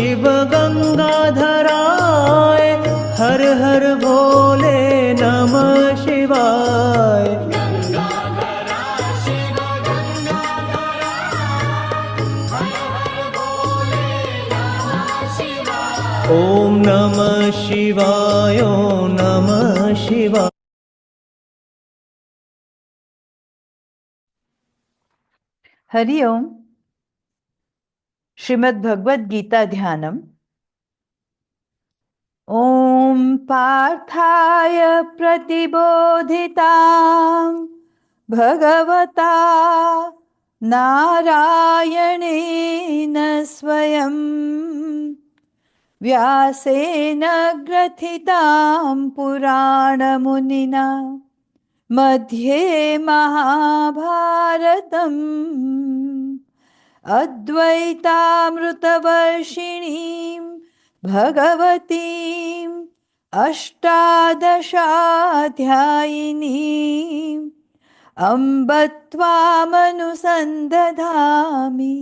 शिव गंगाधराय, हर हर भोले नमः शिवाय। ओम नमः शिवाय, ओम नमः शिवाय। हरि ओम। श्रीमद् भगवद गीता ध्यानम। ओम पार्थाय प्रतिबोधितां भगवता नारायणेन स्वयं व्यासेन ग्रथितां पुराणमुनिना मध्ये महाभारतम् अद्वैतामृतवर्षिणीं भगवतीम् अष्टादशाध्यायिनीम् अम्ब त्वामनुसन्दधामि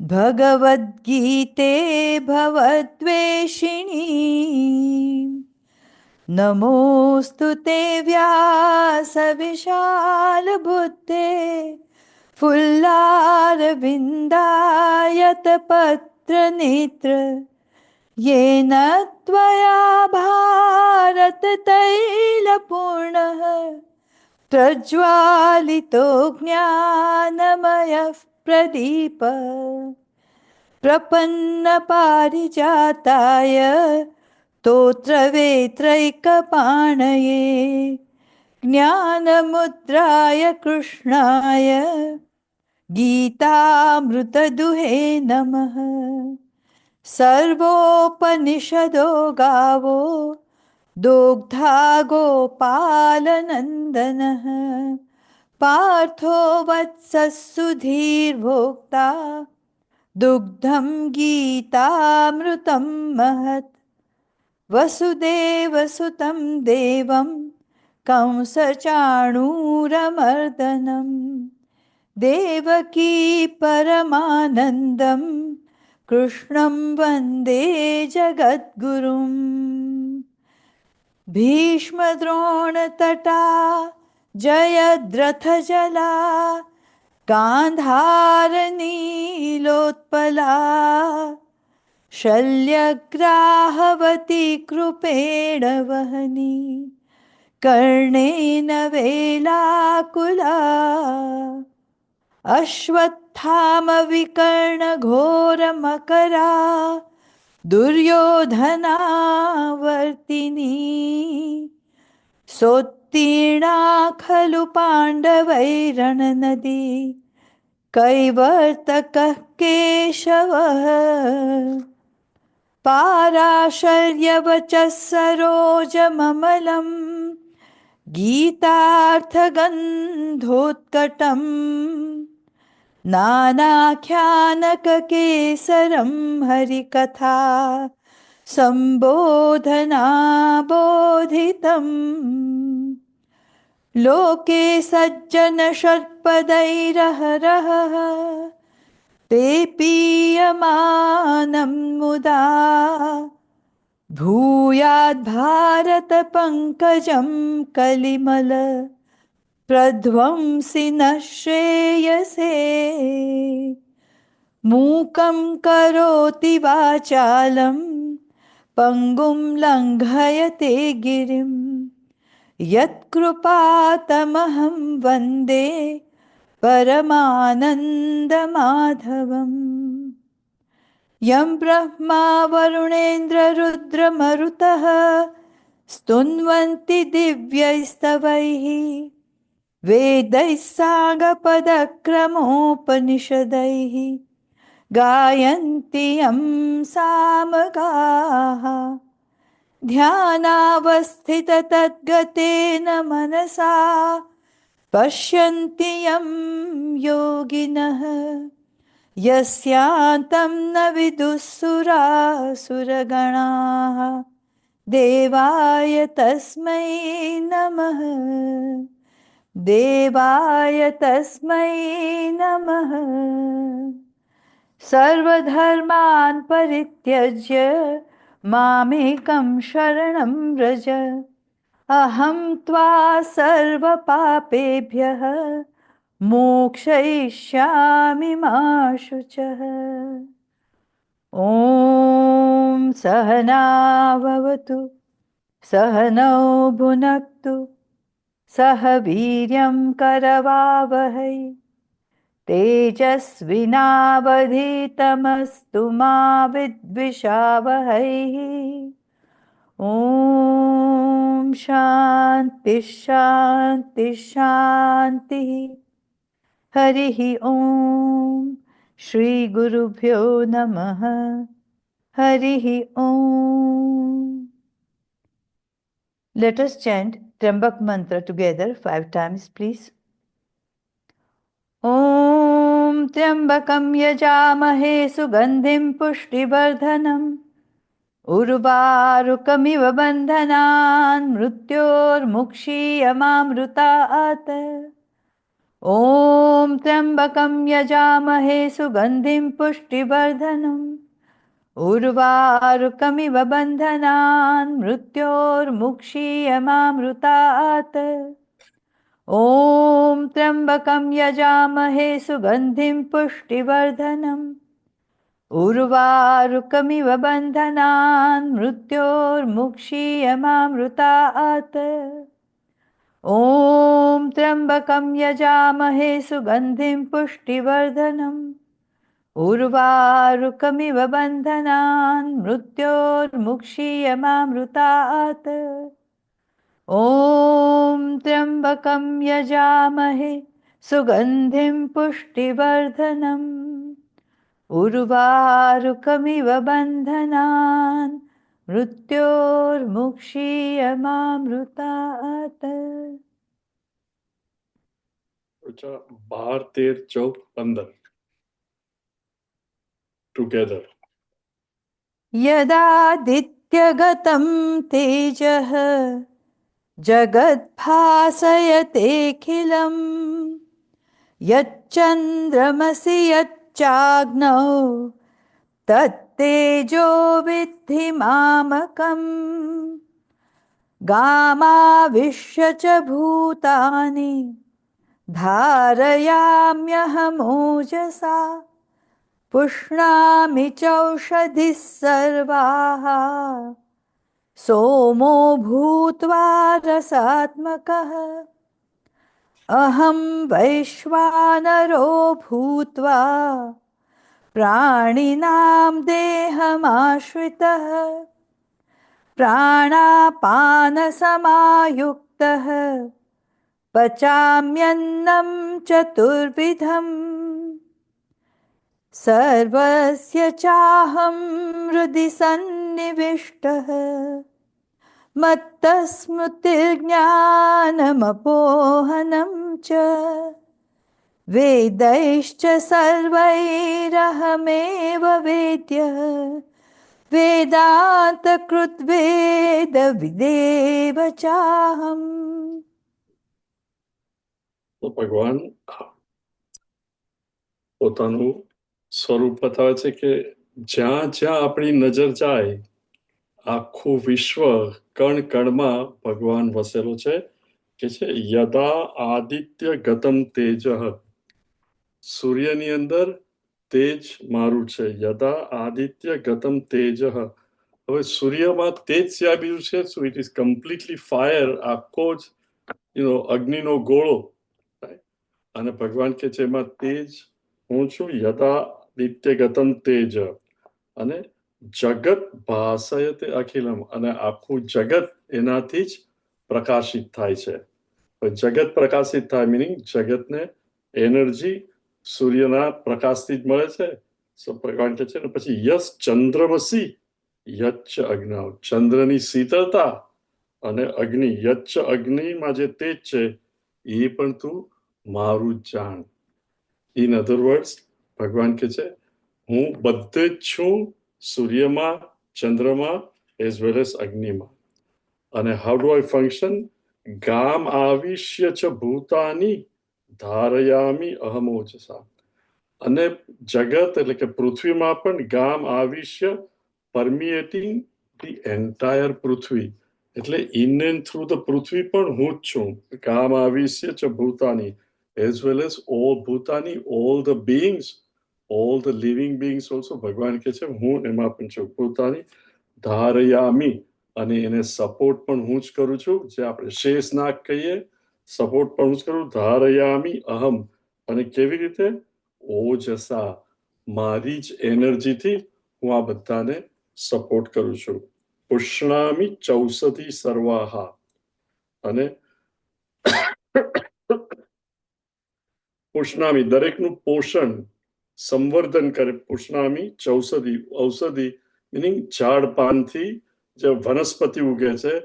भगवद्गीते भवद्वेषिणीम्। नमोऽस्तु ते व्यासविशालबुद्धे फुल्लारविन्दायतपत्रनेत्र येन त्वया भारततैलपूर्णः प्रज्वालितो ज्ञानमयः प्रदीपः प्रपन्नपारिजाताय स्तोत्रवेत्रैकपाणये ज्ञानमुद्राय कृष्णाय गीतामृतदुहे नमः। सर्वोपनिषदो गावो दोग्धा गोपालनन्दनः पार्थो वत्सः सुधीर्भोक्ता दुग्धं गीतामृतं महत्। वसुदेवसुतं देवं कंसचाणूरमर्दनं देवकी परमानन्दं कृष्णं वन्दे जगद्गुरुम्। भीष्मद्रोणतटा जयद्रथजला गान्धारनीलोत्पला शल्यग्राहवती कृपेण वहनी कर्णेन वेलाकुला अश्वत्थामविकर्णघोरमकरा दुर्योधनावर्तिनी सोत्तीर्णा खलु पाण्डवैरणनदी कैवर्तकः केशवः पाराशर्यवचः सरोजममलं गीतार्थगन्धोत्कटं नानाख्यानककेसरं हरिकथा सम्बोधनाबोधितम्। लोके सज्जनषट्पदैरहरः ते पीयमानं मुदा भूयाद्भारतपङ्कजं कलिमल प्रध्वंसि नः श्रेयसे। मूकं करोति वाचालं पङ्गुं लङ्घयते गिरिं यत्कृपातमहं वन्दे परमानन्दमाधवम्। यं ब्रह्मा वरुणेन्द्ररुद्रमरुतः स्तुन्वन्ति दिव्यैस्तवैः वेदैः साङ्गपदक्रमोपनिषदैः गायन्ति यं सामगाः ध्यानावस्थिततद्गतेन मनसा पश्यन्ति यं योगिनः यस्यान्तं न विदुःसुरासुरगणाः देवाय तस्मै नमः। देवाय तस्मै नमः। सर्वधर्मान् परित्यज्य मामेकं शरणं व्रज अहं त्वा सर्वपापेभ्यः मोक्षयिष्यामि मा शुचः। ॐ सहना भवतु सहनौ भुनक्तु सह वीर्यं करवावहै तेजस्विनावधीतमस्तु मा विद्विषावहैः। ॐ शान्ति शान्ति शान्तिः। हरिः ॐ श्रीगुरुभ्यो नमः। हरिः ॐ। Let us chant Trambak mantra together 5 times, please. ॐ त्र्यम्बकं यजामहे सुगन्धिं पुष्टिवर्धनम् उर्वारुकमिव बन्धनान् मृत्योर्मुक्षीयमामृतात्। ॐ त्र्यम्बकं यजामहे सुगन्धिं पुष्टिवर्धनम् उर्वारुकमिव बन्धनान् मृत्योर्मुक्षीयमामृतात्। ॐ त्र्यम्बकं यजामहे सुगन्धिं पुष्टिवर्धनम् उर्वारुकमिव बन्धनान् मृत्योर्मुक्षीयमामृतात्। ॐ त्र्यम्बकं यजामहे सुगन्धिं पुष्टिवर्धनम् उर्वारुकमिव बन्धनान् मृत्योर्मुक्षीयमामृतात्। ॐ त्र्यम्बकं यजामहे सुगन्धिं पुष्टिवर्धनम् उर्वारुकमिव बन्धनान् मृत्योर्मुक्षीयमामृतात्। 12, 13, 14, 15 together. यदादित्यगतं तेजः जगद्भासयतेऽखिलम् यच्चन्द्रमसि यच्चाग्नौ तत्तेजो विद्धि मामकम् गामाविश्य च भूतानि धारयाम्यहमोजसा पुष्णामि चौषधिः सर्वाः सोमो भूत्वा रसात्मकः अहं वैश्वानरो भूत्वा प्राणिनां देहमाश्रितः प्राणापानसमायुक्तः पचाम्यन्नं चतुर्विधम् सर्वस्य चाहं हृदि सन्निविष्टः मत्तस्मृतिर्ज्ञानमपोहनं च वेदैश्च सर्वैरहमेव वेद्यः वेदान्तकृद्वेदविदेव चाहम्। તો ભગવાન પોતાનું સ્વરૂપ બતાવે છે કે જ્યાં જ્યાં આપણી નજર જાય આખું વિશ્વ કણ કણમાં ભગવાન વસેલો છે કે છે યદા આદિત્ય ગતમ તેજ સૂર્યની અંદર તેજ મારું છે યદા આદિત્ય ગતમ તેજ હવે સૂર્યમાં તેજ સિવાય બીજું છે so it is completely fire આખો જ અગ્નિનો ગોળો અને ભગવાન કે છે એમાં તેજ હું છું યદા આદિત્ય ગતમ તેજ અને જગત ભાસયતે અખિલમ અને આખું જગત એનાથી જ પ્રકાશિત થાય છે જગત પ્રકાશિત થાય મીનિંગ જગતને એનર્જી સૂર્યના પ્રકાશથી જ મળે છે ભગવાન કે છે ને પછી યસ ચંદ્રમસી યચ્ચ અગ્નિ ચંદ્રની શીતળતા અને અગ્નિ યચ્ચ અગ્નિમાં જે તેજ છે એ પણ તું મારું જાણ ઇન અધર વર્ડ્સ ભગવાન કે છે હું બધે જ છું સૂર્યમાં ચંદ્રમાં એઝ વેલ એઝ અગ્નિમાં અને હાઉ ડુ આઈ ફંક્શન ગામ આવિશ્ય ચ ભૂતાની ધારયામી અહમોજસા અને જગત એટલે કે પૃથ્વીમાં પણ ગામ આવિષ્ય પરમિએટિંગ ધી એન્ટાયર પૃથ્વી, એટલે ઇન એન્ડ થ્રુ ધ પૃથ્વી પણ હું જ છું. ગામ આવિષ્ય ચ ભૂતાની, એઝ વેલ એઝ ઓલ ભૂતાની, all the beings, all the living beings also. ભગવાન કે છે હું એમાં પણ છું. ભૂતાની ધારયામી, અને એને સપોર્ટ પણ હું જ કરું છું, જે આપણે શેષનાગ કહીએ, સપોર્ટ પણ હું જ કરું. ધારયામી અહમ, અને કેવી રીતે? ઓજસા, મારી જ એનર્જીથી હું આ બધાને સપોર્ટ કરું છું. પુષ્ણામી ચૌષધિ સર્વાહા, અને પુષ્ણામી દરેકનું પોષણ સંવર્ધન કરે. પુષ્ણામી ચૌષધિ, ઔષધિ મિનિંગ ઝાડ પાનથી જે વનસ્પતિ ઉગે છે,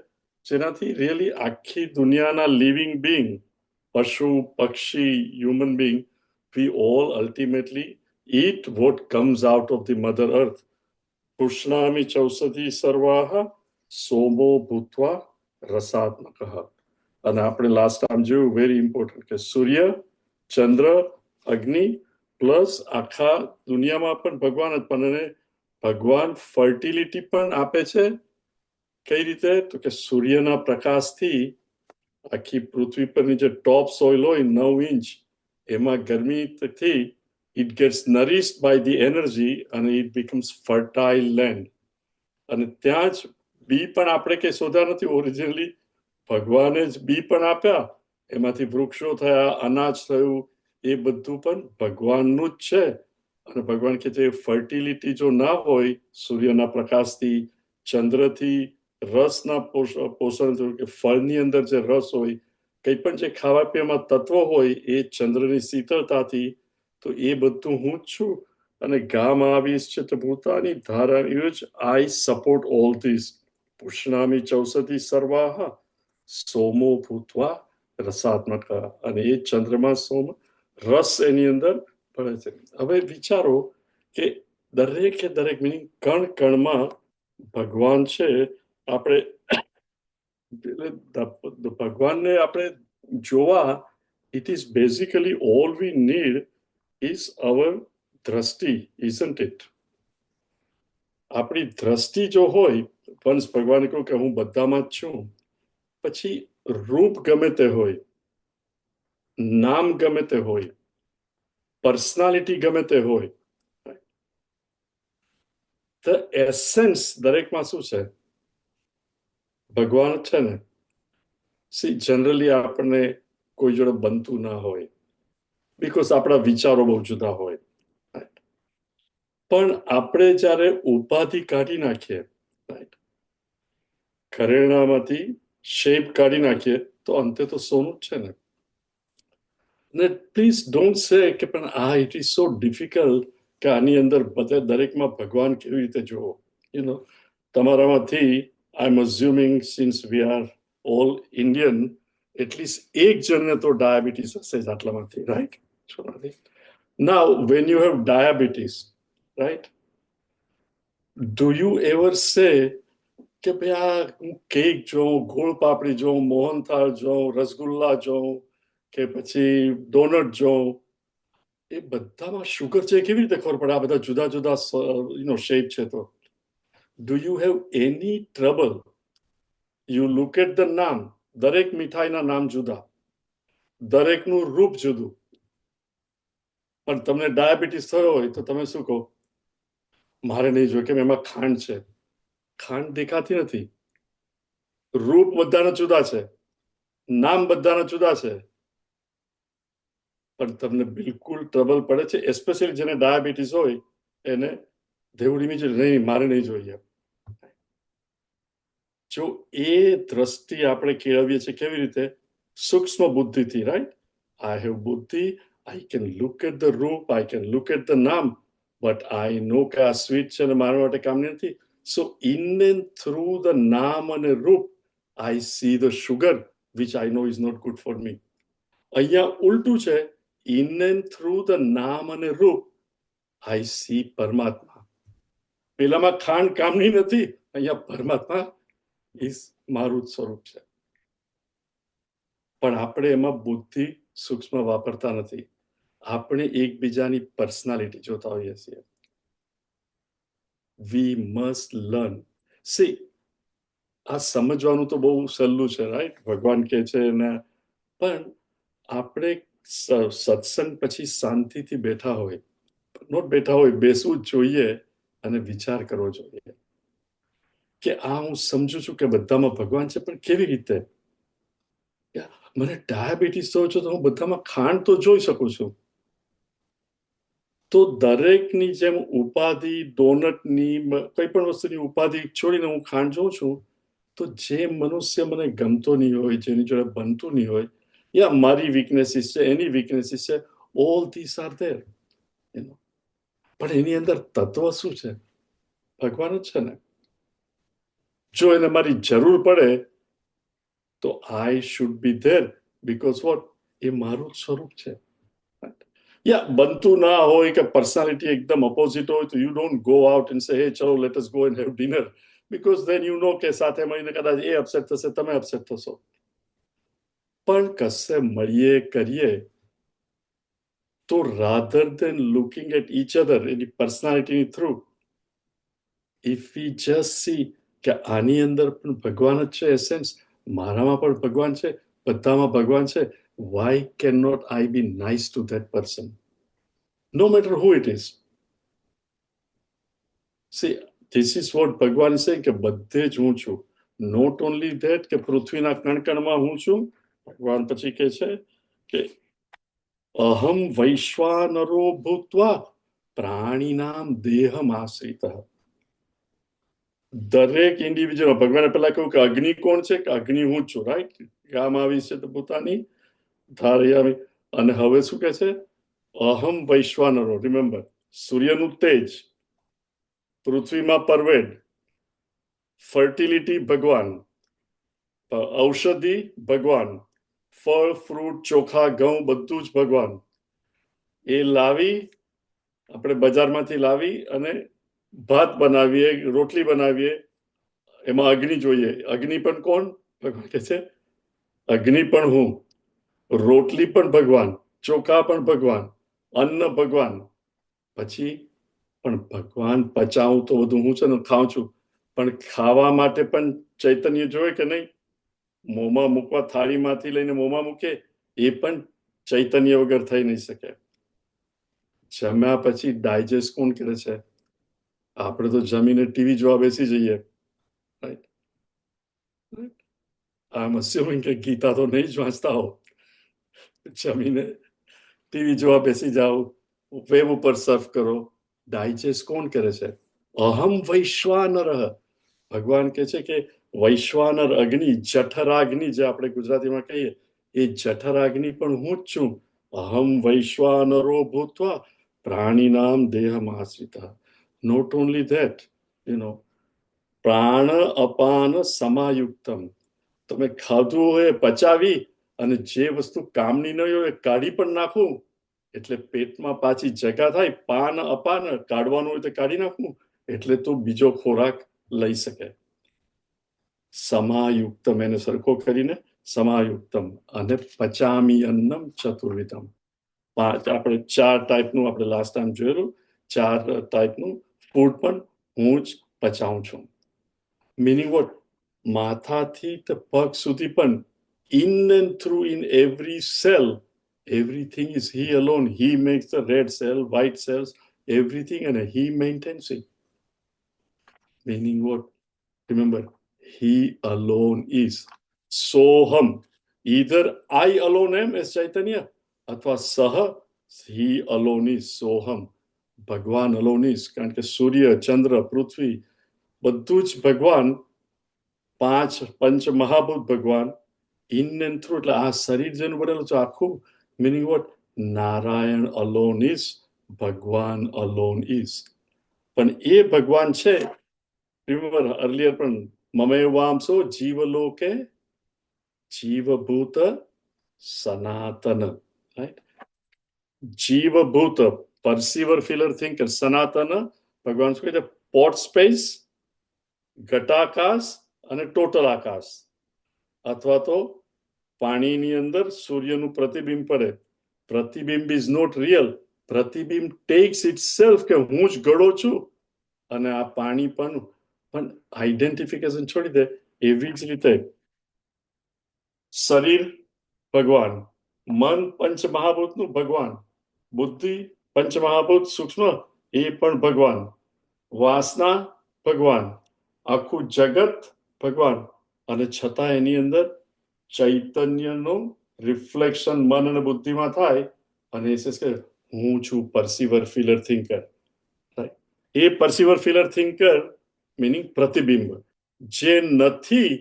જેનાથી રિયલી આખી દુનિયાના લિવિંગ બિંગ, પશુ પક્ષી human being, we all ultimately eat what comes out of the mother earth. પુષ્ણામી ચૌષધિ સર્વાહ સોમો ભૂત્વા રસાત્મકઃ. અને આપણે લાસ્ટ ટાઈમ જોયું, વેરી ઇમ્પોર્ટન્ટ, કે સૂર્ય, ચંદ્ર, અગ્નિ પ્લસ આખા દુનિયામાં પણ ભગવાન જ, પણ એને ભગવાન ફર્ટિલિટી પણ આપે છે. કઈ રીતે? તો કે સૂર્યના પ્રકાશથી આખી પૃથ્વી પરની જે ટોપ સોઇલ હોય 9 ઇંચ, એમાં ગરમીથી it gets nourished by the energy અને ઇટ બીકમ્સ ફર્ટાઇલ લેન્ડ. અને ત્યાં જ બી પણ આપણે કઈ શોધ્યા નથી, ઓરિજિનલી ભગવાને જ બી પણ આપ્યા, એમાંથી વૃક્ષો થયા, અનાજ થયું, એ બધું પણ ભગવાનનું જ છે. અને ભગવાન કે છે ફર્ટિલિટી જો ના હોય સૂર્યના પ્રકાશથી, ચંદ્રથી રસના પોષણ થયું, કે ફળની અંદર જે રસ હોય, કંઈ પણ જે ખાવા પીવામાં તત્વો હોય, એ ચંદ્રની શીતળતાથી, તો એ બધું હું જ છું. અને ગામ આવીશ છે તો ભૂતાની ધારા, આઈ સપોર્ટ ઓલ ધીસ. પુષ્ણામી ચૌષધિ સર્વાહ સોમો ભૂતવા રસાત્મક, અને એ ચંદ્રમાં સોમ, રસ એની અંદર ભળે છે. હવે વિચારો કે દરેકે દરેક મિનિંગ કણ કણમાં ભગવાન છે. આપણે ભગવાનને આપણે જોવા, it is basically all we need is our દ્રષ્ટિ, ઇઝન્ટ ઇટ? આપણી દ્રષ્ટિ જો હોય, વંશ ભગવાને કહ્યું કે હું બધામાં જ છું, પછી રૂપ ગમે તે હોય, નામ ગમે તે હોય, પર્સનાલિટી ગમે તે હોય, ધ એસેન્સ દરેકમાં શું છે? ભગવાન છે ને. સી જનરલી આપણને કોઈ જોડે બનતું ના હોય, બીકોઝ આપણા વિચારો બહુ જુદા હોય. પણ આપણે જ્યારે ઉપાધિ કાઢી નાખીએ, રાઈટ, ઘરેણામાંથી શેપ કાઢી નાખીએ, તો અંતે તો સોનું જ છે ને. ને પ્લીઝ ડોન્ટ સે કે પણ ઇટ ઇઝ સો ડિફિકલ્ટ, કે આની અંદર બધા દરેકમાં ભગવાન કેવી રીતે જોવો. તમારામાંથી I am assuming since we are all Indian, at least એક જણને તો ડાયાબિટીસ હશે જ આટલામાંથી, right? Now when you have diabetes, right, do you ever say કે ભાઈ આ હું કેક જોઉં, ગોળ પાપડી જોઉં, મોહનથાળ જોઉં, રસગુલ્લા જોઉં, કે પછી ડોનટ જોઉં, એ બધામાં શુગર છે કેવી રીતે ખબર પડે? આ બધા જુદા જુદા શેપ છે. તો do you have any trouble? You look at the નામ, દરેક મીઠાઈના નામ જુદા, દરેકનું રૂપ જુદું, પણ તમને ડાયાબિટીસ થયો હોય તો તમે શું કહો? મારે નહીં જોઈએ, કેમ? એમાં ખાંડ છે. ખાંડ દેખાતી નથી, રૂપ બધાના જુદા છે, નામ બધાના જુદા છે, પણ તમને બિલકુલ ટ્રબલ પડે છે. એસ્પેશિયલી જેને ડાયાબિટીસ હોય એને દેવડીની છે, નહીં મારે નહીં જોઈએ. જો એ દ્રષ્ટિ આપણે કેળવીએ છીએ કેવી રીતે? સૂક્ષ્મ બુદ્ધિથી, રાઈટ? આઈ હેવ બુદ્ધિ, I can look at the રૂપ, I can look at the નામ, બટ આઈ નો કે આ સ્વીટ છે ને મારા માટે કામની નથી. So in and through the નામ અને રૂપ I see the sugar which I know is not good for me. અહીંયા ઉલટું છે, ઇન એન્ડ થ્રુ ધ નામ અને રૂપ આઈ સી પરમાત્મા. પેલામાં ખાંડ કામની નથી, અહીંયા પરમાત્મા ઇઝ મારું જ સ્વરૂપ છે. પણ આપણે એમાં બુદ્ધિ સૂક્ષ્મ વાપરતા નથી. આપણે એકબીજાની પર્સનાલિટી જોતા હોઈએ છીએ. We must learn. સી, આ સમજવાનું તો બહુ સહેલું છે, રાઈટ? ભગવાન કહે છે ને, પણ આપણે સત્સંગ પછી શાંતિથી બેઠા હોય, નોટ બેઠા હોય, બેસવું જ જોઈએ અને વિચાર કરવો જોઈએ કે આ હું સમજુ છું કે બધામાં ભગવાન છે, પણ કેવી રીતે? મને ડાયાબિટીસ થયો છે તો હું બધામાં ખાંડ તો જોઈ શકું છું. તો દરેકની જેમ ઉપાધિ, ડોનટની, કઈ પણ વસ્તુની ઉપાધિ છોડીને હું ખાંડ જોઉં છું, તો જે મનુષ્ય મને ગમતો નહીં હોય, જેની જોડે બનતું નહીં હોય, યા મારી વીકનેસીસ છે, એની વીકનેસીસ છે, ઓલ ધીસ આર ધેર, પણ એની અંદર તત્વ શું છે? ભગવાન જ છે ને. જો એને મારી જરૂર પડે તો I should be there, because what? એ મારું જ સ્વરૂપ છે. યા બનતું ના હોય કે પર્સનાલિટી એકદમ ઓપોઝિટ હોય તો you don't go out and say હે ચલો let us go and have dinner, because then you know કે સાથે મળીને કદાચ એ અપસેટ થશે, તમે અપસેટ થશો. પણ કશે મળીએ કરીએ તો rather than looking at each other એની પર્સનાલિટીની through, if we just see કે આની અંદર પણ ભગવાન જ છે, એસેન્સ મારામાં પણ ભગવાન છે, બધામાં ભગવાન છે, why cannot I be nice to that person? No matter who it is. See, this is what ભગવાન છે કે બધે જ હું છું. Not only that કે પૃથ્વીના કણકણમાં હું છું. ભગવાન પછી કહે છે કે અહમ વૈશ્વાનરો ભૂત્વા પ્રાણીનામ દેહમ આશ્રિતઃ. દરેક ઇન્ડિવિજ્યુઅલ, ભગવાને પહેલા કહ્યું કે અગ્નિ કોણ છે? કે અગ્નિ હું છું, રાઈટ? ગામ આવી છે તો પોતાની ધારયામી. અને હવે શું કહે છે? અહમ વૈશ્વાનરો. રિમેમ્બર, સૂર્યનું તેજ, પૃથ્વીમાં પરવેડ, ફર્ટિલિટી ભગવાન, ઔષધિ ભગવાન, ફળ, ફ્રૂટ, ચોખા, ઘઉં બધું જ ભગવાન. એ લાવી, આપણે બજારમાંથી લાવી અને ભાત બનાવીએ, રોટલી બનાવીએ, એમાં અગ્નિ જોઈએ. અગ્નિ પણ કોણ? ભગવાન કહે છે અગ્નિ પણ હું, રોટલી પણ ભગવાન, ચોખા પણ ભગવાન, અન્ન ભગવાન. પછી પણ ભગવાન પચાવું તો બધું હું છે ને ખાઉં છું, પણ ખાવા માટે પણ ચૈતન્ય જોઈએ કે નહીં? મોંમાં મૂકવા, થાળીમાંથી લઈને મોંમાં મૂકે, એ પણ ચૈતન્ય વગર થઈ નહીં શકે. જમ્યા પછી ડાયજેસ્ટ કોણ કરે છે? આપણે તો જમીને ટીવી જોવા બેસી જઈએ, રાઈટ? આમ અસ્યુમિંગ કે ગીતા તો નહીં જ વાંચતા હો. જમીને ટીવી જોવા બેસી જાઓ, વેબ ઉપર સર્ફ કરો, ડાયજેસ્ટ કોણ કરે છે? અહમ વૈશ્વાનર. ભગવાન કહે છે કે વૈશ્વાનર અગ્નિ, જઠરાગ્નિ જે આપણે ગુજરાતીમાં કહીએ, એ જઠરાગ્નિ પણ હું જ છું. અહમ વૈશ્વાનરો ભૂત્વા પ્રાણીનામ દેહમ આશ્રિતઃ. નોટ ઓનલી ધેટ, પ્રાણ અપાન સમાયુક્તમ. તમે ખાધું હોય પચાવી અને જે વસ્તુ કામની નહીં હોય કાઢી પણ નાખું, એટલે પેટમાં પાછી જગા થાય. પાન અપાન, કાઢવાનું હોય તો કાઢી નાખવું, એટલે તો બીજો ખોરાક લઈ શકે. સમાયુક્તમ, એને સરખો કરીને સમાયુક્તમ. અને પચામી અન્નમ ચતુર્વિધમ. આપણે 4 ટાઈપનું આપણે લાસ્ટ ટાઈમ જોયેલું, 4 ટાઈપનું ફૂડ પણ હું જ પચાવું છું. Meaning vote? માથાથી તો પગ સુધી પણ, in and through, in every cell, everything is he alone. He makes the red cell, white cells, everything, and he maintains it. Meaning what? Remember, he alone is soham. Either I alone am as Chaitanya, athwa sah, he alone is soham. ભગવાન alone is. કારણ કે સૂર્ય, ચંદ્ર, પૃથ્વી બધું જ ભગવાન, 5 પંચ મહાભૂત ભગવાન, in and through. એટલે આ શરીર જેનું બનેલું છે આખું, meaning what? Narayan alone is, Bhagwan alone is. પણ એ ભગવાન છે, રિમેમ્બર અર્લિયર પણ, મમેવાંસો જીવલોકે જીવભૂત સનાતન, રાઈટ? જીવભૂત, પરસીવર, ફીલર, થિંકર. સનાતન ભગવાન શું કહે છે? પોટ સ્પેસ, ઘટાકાશ અને ટોટલ આકાશ. અથવા તો પાણીની અંદર સૂર્યનું પ્રતિબિંબ પડે પ્રતિબિંબ ઇઝ નોટ રિયલ. પ્રતિબિંબ ટેક્સ ઇટ સેલ્ફ કે હું જ ગળો છું અને આ પાણી પણ આઈડેન્ટિફિકેશન છોડી દે. એવી જ રીતે શરીર ભગવાન, મન પંચમહાભૂતનું ભગવાન, બુદ્ધિ પંચમહાભૂત સૂક્ષ્મ એ પણ ભગવાન, વાસના ભગવાન, આખું જગત ભગવાન, અને છતાં એની અંદર ચૈતન્યનું રિફ્લેક્શન મન અને બુદ્ધિમાં થાય અને એ says કે હું છું પરસીવર ફીલર થિંકર. એ પરસીવર ફીલર થિંકર મિનિંગ પ્રતિબિંબ જે નથી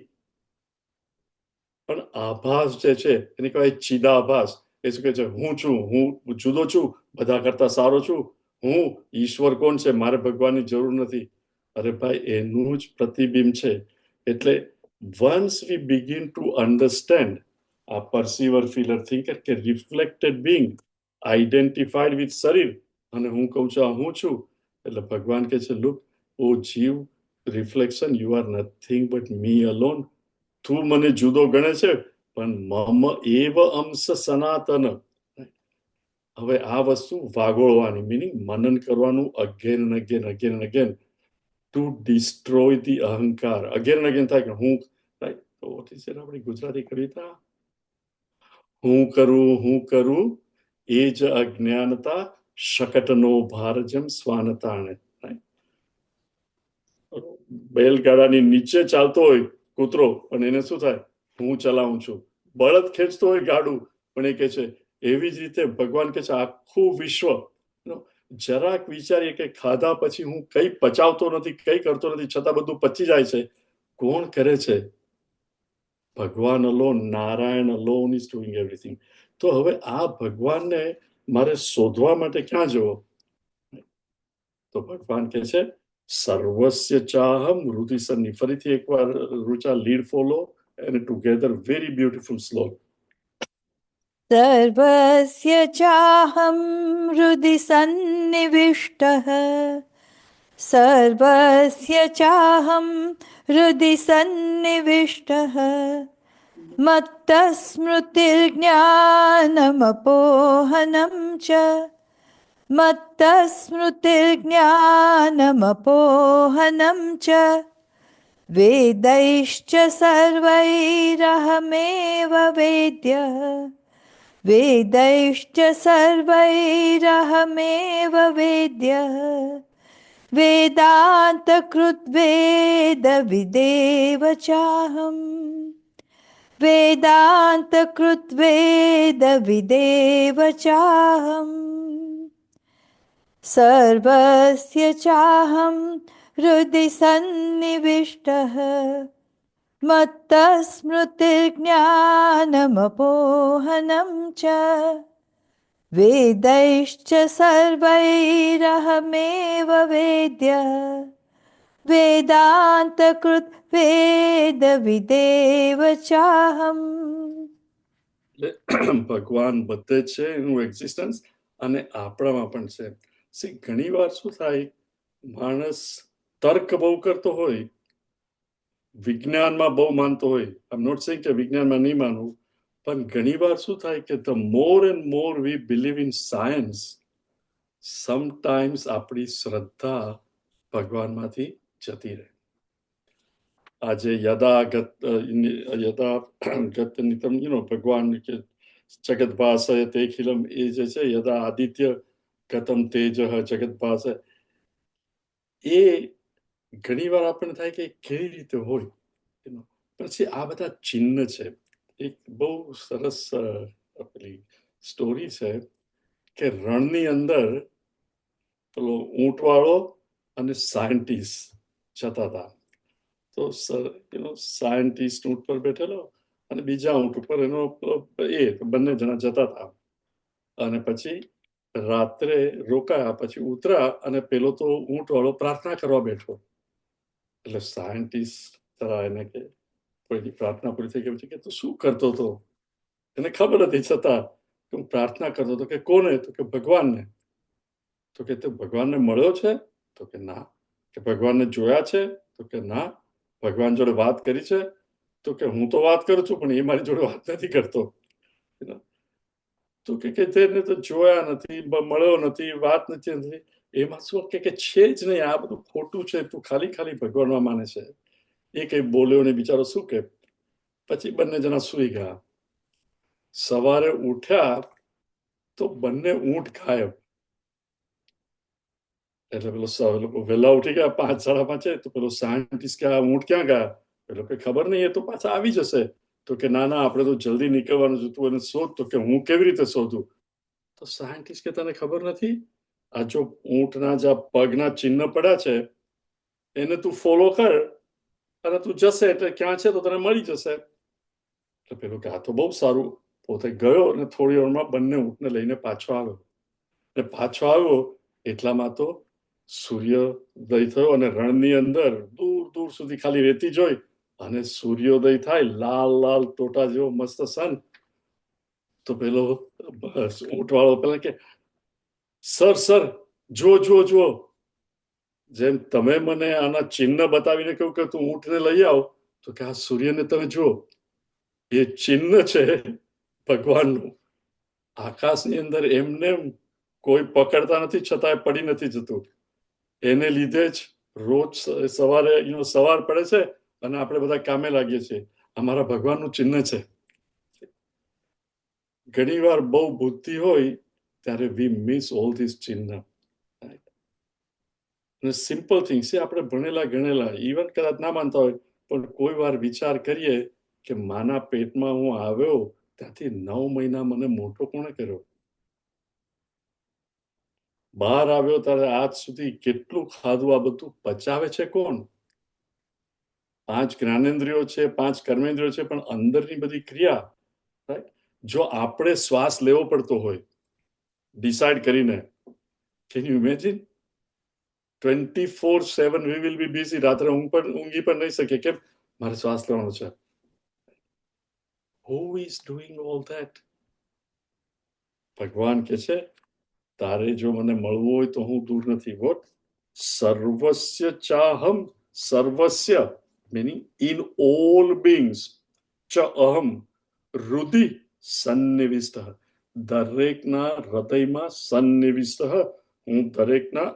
પણ આભાસ જે છે એને કહેવાય ચિદાભાસ. એ શું કહે છે? હું છું, હું જુદો છું, બધા કરતા સારો છું, હું ઈશ્વર કોણ છે, મારે ભગવાનની જરૂર નથી. અરે ભાઈ એનું જ પ્રતિબિંબ છે. એટલે once we begin to understand a perceiver feeler thinker કે reflected being identified with શરીર અને હું કહું છું આ હું છું, એટલે ભગવાન કહે છે look ઓ જીવ reflection you are nothing but me alone. તું મને જુદો ગણે છે પણ મમ એવ અંશ સનાતન. હવે આ વસ્તુ વાગોળવાની મિનિંગ મનન કરવાનું again and again to destroy the અહંકાર. અગેન એન્ડ અગેન થાય કે હું રાઈટ. તો વોટ ઇઝ ઇટ આપણી ગુજરાતી કવિતા? હું કરું એ જ અજ્ઞાનતા શકટનો ભારજમ સ્વાનતાણે. બેલગાડાની નીચે ચાલતો હોય કૂતરો પણ એને શું થાય? હું ચલાવું છું. બળદ ખેંચતો હોય ગાડું પણ એ કહે છે. એવી જ રીતે ભગવાન કહે છે આખું વિશ્વ જરાક વિચારીએ કે ખાધા પછી હું કઈ પચાવતો નથી, કઈ કરતો નથી, છતાં બધું પચી જાય છે. કોણ કરે છે? ભગવાન alone, Narayan alone is doing everything. તો હવે આ ભગવાનને મારે શોધવા માટે ક્યાં જવો? તો ભગવાન કહે છે સર્વસ્ય ચાહમ હૃદય સન્ની. ફરીથી એકવાર Rucha lead follow and together very beautiful શ્લોક. सर्वस्य चाहं हृदि सन्निविष्टः सर्वस्य चाहं हृदि सन्निविष्टः मत्तस्मृतिर्ज्ञानमपोहनं च मत्तस्मृतिर्ज्ञानमपोहनं च वेदैश्च सर्वैरहमेव वेद्यः वेदैश्च सर्वैरहमेव वेद्यः वेदान्तकृद्वेदविदेव चाहम् वेदान्तकृद्वेदविदेव चाहम् सर्वस्य चाहं हृदि सन्निविष्टः मत्तस्मृतिर्ज्ञानमपोहनं च वेदैश्च सर्वैरहमेव वेद्यः वेदान्तकृत् वेदविदेव चाहम्. ભગવાન બધે જ છે, એનું એક્ઝિસ્ટન્સ અને આપણામાં પણ છે. ઘણી વાર શું થાય, માણસ તર્ક બહુ કરતો હોય, વિજ્ઞાનમાં બહુ માનતો હોય. આઈ એમ નોટ સેઇંગ કે વિજ્ઞાનમાં નહીં માનવું, પણ ઘણી વાર શું થાય કે the more and more V believe in science, sometimes આપણી શ્રદ્ધા ભગવાનમાંથી જતી રહે. આજે ગતનિતમ ભગવાન કે જગત ભાષય તે ખિલમ એ જે છે યદા આદિત્ય ગતમ તેજ જગત ભાષય, એ ઘણી વાર આપણને થાય કે કેવી રીતે હોય. પછી આ બધા ચિહ્ન છે. એક બહુ સરસ પેલી સ્ટોરી છે કે રણની અંદર પેલો ઊંટવાળો અને સાયન્ટિસ્ટ જતા હતા. તો સાયન્ટિસ્ટ ઊંટ પર બેઠેલો અને બીજા ઊંટ ઉપર એનો બંને જણા જતા હતા. અને પછી રાત્રે રોકાયા, પછી ઉતર્યા અને પેલો તો ઊંટ વાળો પ્રાર્થના કરવા બેઠો. એટલે સાયન્ટિસ્ટ તરા એને કે કોઈની પ્રાર્થના પૂરી થઈ ગઈ કે તું શું કરતો હતો? એને ખબર હતી છતાં કે હું પ્રાર્થના કરતો હતો. કે કોને? તો કે ભગવાનને. તો કે તું ભગવાનને મળ્યો છે? તો કે ના. કે ભગવાનને જોયા છે? તો કે ના. ભગવાન જોડે વાત કરી છે? તો કે હું તો વાત કરું છું પણ એ મારી જોડે વાત નથી કરતો. તો કે તેને તો જોયા નથી, મળ્યો નથી, વાત નથી, એમાં શું કે છે જ નહીં, આ બધું ખોટું છે, તું ખાલી ખાલી ભગવાનમાં માને છે. એ કઈ બોલ્યો ને બિચારો શું કે. પછી બંને જણા સુઈ ગયા. સવારે ઉઠ્યા તો બંને ઊંટ ગાયબ. એટલે લોકો વહેલા ઉઠી ગયા, 5, 5:30. તો પેલો સાયન્ટિસ્ટ કે આ ઊંટ ક્યાં ગયા? પેલો કે ખબર નહીં, એ તો પાછા આવી જશે. તો કે ના ના, આપણે તો જલ્દી નીકળવાનું છે, તું એને શોધ. તો કે હું કેવી રીતે શોધું? તો સાયન્ટિસ્ટ કે તને ખબર નથી, આ જો ઊંટના જે પગના ચિહ્ન પડ્યા છે એને તું ફોલો કર અને તું જશે એટલે ક્યાં છે તો તને મળી જશે. એટલે પેલું કે આ તો બહુ સારું. પોતે ગયો અને થોડી વારમાં બંને ઊંટને લઈને પાછો આવ્યો. અને પાછો આવ્યો એટલામાં તો સૂર્યોદય થયો અને રણની અંદર દૂર દૂર સુધી ખાલી રેતી જોઈ અને સૂર્યોદય થાય, લાલ લાલ ટોટા જેવો મસ્ત સન. તો પેલો ઊંટવાળો પેલા કે સર સર, જુઓ જુઓ જુઓ, જેમ તમે મને આના ચિહ્ન બતાવીને કહ્યું કે તું ઊંટને લઈ આવ, તો કે આ સૂર્યને તમે જુઓ, એ ચિહ્ન છે ભગવાનનું. આકાશની અંદર એમને કોઈ પકડતા નથી, છતાંય પડી નથી જતું. એને લીધે જ રોજ સવારે સવાર પડે છે અને આપણે બધા કામે લાગીએ છીએ. અમારા ભગવાનનું ચિહ્ન છે. ઘણી વાર બહુ બુદ્ધિ હોય ત્યારે વી મિસ ઓલ ધીસ ચિહ્ન. અને સિમ્પલ થિંગ છે, આપણે ભણેલા ગણેલા, ઇવન કદાચ ના માનતા હોય, પણ કોઈ વાર વિચાર કરીએ કે માના પેટમાં હું આવ્યો ત્યાંથી 9 મહિના મને મોટો કોણે કર્યો? બહાર આવ્યો ત્યારે આજ સુધી કેટલું ખાધું, આ બધું પચાવે છે કોણ? 5 જ્ઞાનેન્દ્રિયો છે, 5 કર્મેન્દ્રિયો છે, પણ અંદરની બધી ક્રિયા, રાઈટ? જો આપણે શ્વાસ લેવો પડતો હોય ડિસાઈડ કરીને, can you imagine? 24/7 we will be busy. રાત્રે ઊંઘી પણ નહીં શકે. કેમ? મારે શ્વાસ લેવાનો છે. Who is doing all that? ભગવાન કે છે તારે જો મને મળવું હોય તો હું દૂર નથી. Vote? સર્વસ્ય ચાહમ, સર્વસ્ય meaning in all beings, ચ અહમ હૃદિ સન્નિવિષ્ટ, દરેકના હૃદયમાં સન્નિવિષ્ટ, હું દરેકના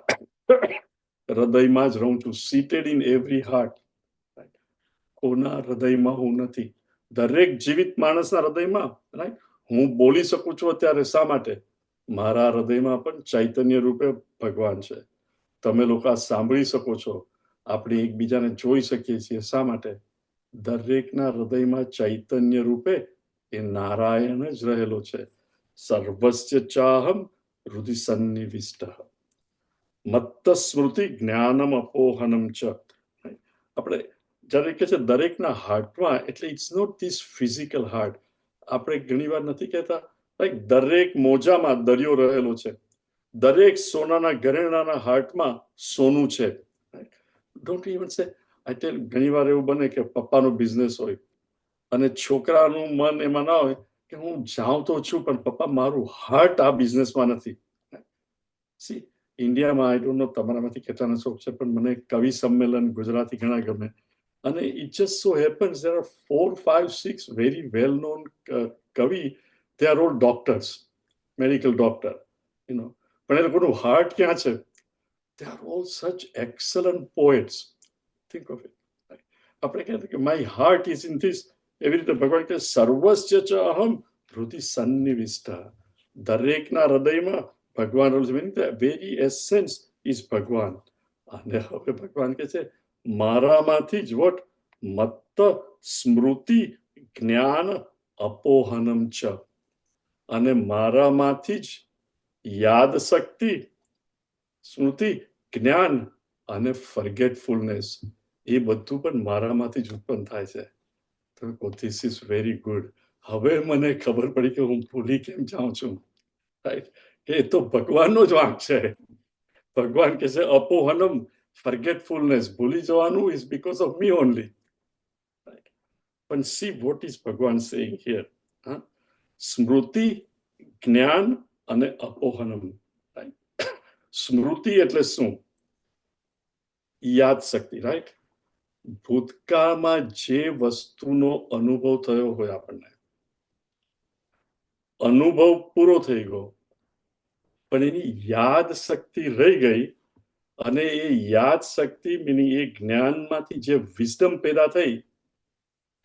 હૃદયમાં જ રહું છું. સીટેડ ઇન એવરી હાર્ટ. કોના હૃદયમાં હું નથી? દરેક જીવિત માણસના હૃદયમાં. રાઈટ? હું બોલી શકું છું અત્યારે શા માટે? મારા હૃદયમાં પણ ચૈતન્ય રૂપે ભગવાન છે. તમે લોકો આ સાંભળી શકો છો, આપણે એકબીજાને જોઈ શકીએ છીએ શા માટે? દરેકના હૃદયમાં ચૈતન્ય રૂપે એ નારાયણ જ રહેલો છે. સર્વસ્ય ચાહમ હૃદય સન્નિવિષ્ટ, મત્ત સ્મૃતિ જ્ઞાનમ અપોહનમ ચ. આપણે જ્યારે કે છે દરેકના હાર્ટમાં, એટલે it's not this physical heart. આપણે ઘણી વાર નથી કહેતા લાઈક દરેક મોજામાં દરિયો રહેલો છે, દરેક સોનાના ઘરેણાના હાર્ટમાં સોનું છે. ડોન્ટ ઇવન સે, આઈ ટેલ, ઘણી વાર એવું બને કે પપ્પાનો બિઝનેસ હોય અને છોકરાનું મન એમાં ના હોય કે હું જાઉં તો છું પણ પપ્પા મારું હાર્ટ આ બિઝનેસમાં નથી. સી, ઇન્ડિયામાં આઈ ડોન્ટ નો તમારામાંથી કેટલાનો શોખ છે, પણ મને કવિ સંમેલન ગુજરાતી ઘણા ગમે. અને it just so happens there are 4, 5, 6 very well known કવિ, they are all doctors, medical doctor, you know. પણ એ લોકોનું હાર્ટ ક્યાં છે? They are all such excellent poets. Think of it. આપણે કહેતા કે my heart is in this. એવી રીતે ભગવાન કે સર્વસ્ય ચ અહમ હૃદય સન્નિવિષ્ટ, દરેકના હૃદયમાં ભગવાન રહે છે. ધ વેરી એસેન્સ ઇઝ ભગવાન. અને હવે ભગવાન કે છે મારામાંથી જ વોટ? મત્ત સ્મૃતિ જ્ઞાન અપોહનમ ચ, અને મારામાંથી જ યાદ શક્તિ, સ્મૃતિ, જ્ઞાન અને ફર્ગેટફુલનેસ, એ બધું પણ મારામાંથી જ ઉત્પન્ન થાય છે. તો ધીસ ઇઝ વેરી ગુડ. હવે મને ખબર પડી કે હું ભૂલી કેમ જાઉં છું. રાઈટ? એ તો ભગવાનનો જ વાંક છે. ભગવાન કે છે અપોહનમ, ફર્ગેટફુલનેસ, ભૂલી જવાનું is because of me only. પણ સી વોટ ઇઝ ભગવાન સેઇંગ હિયર? સ્મૃતિ, જ્ઞાન અને અપોહનમ. સ્મૃતિ એટલે શું? યાદ શક્તિ. રાઈટ? ભૂતકાળમાં જે વસ્તુનો અનુભવ થયો હોય આપણને, અનુભવ પૂરો થઈ ગયો, પણ એની યાદ શક્તિ રહી ગઈ, અને એ યાદ શક્તિ મિનિંગ એ જ્ઞાનમાંથી જે વિઝડમ પેદા થઈ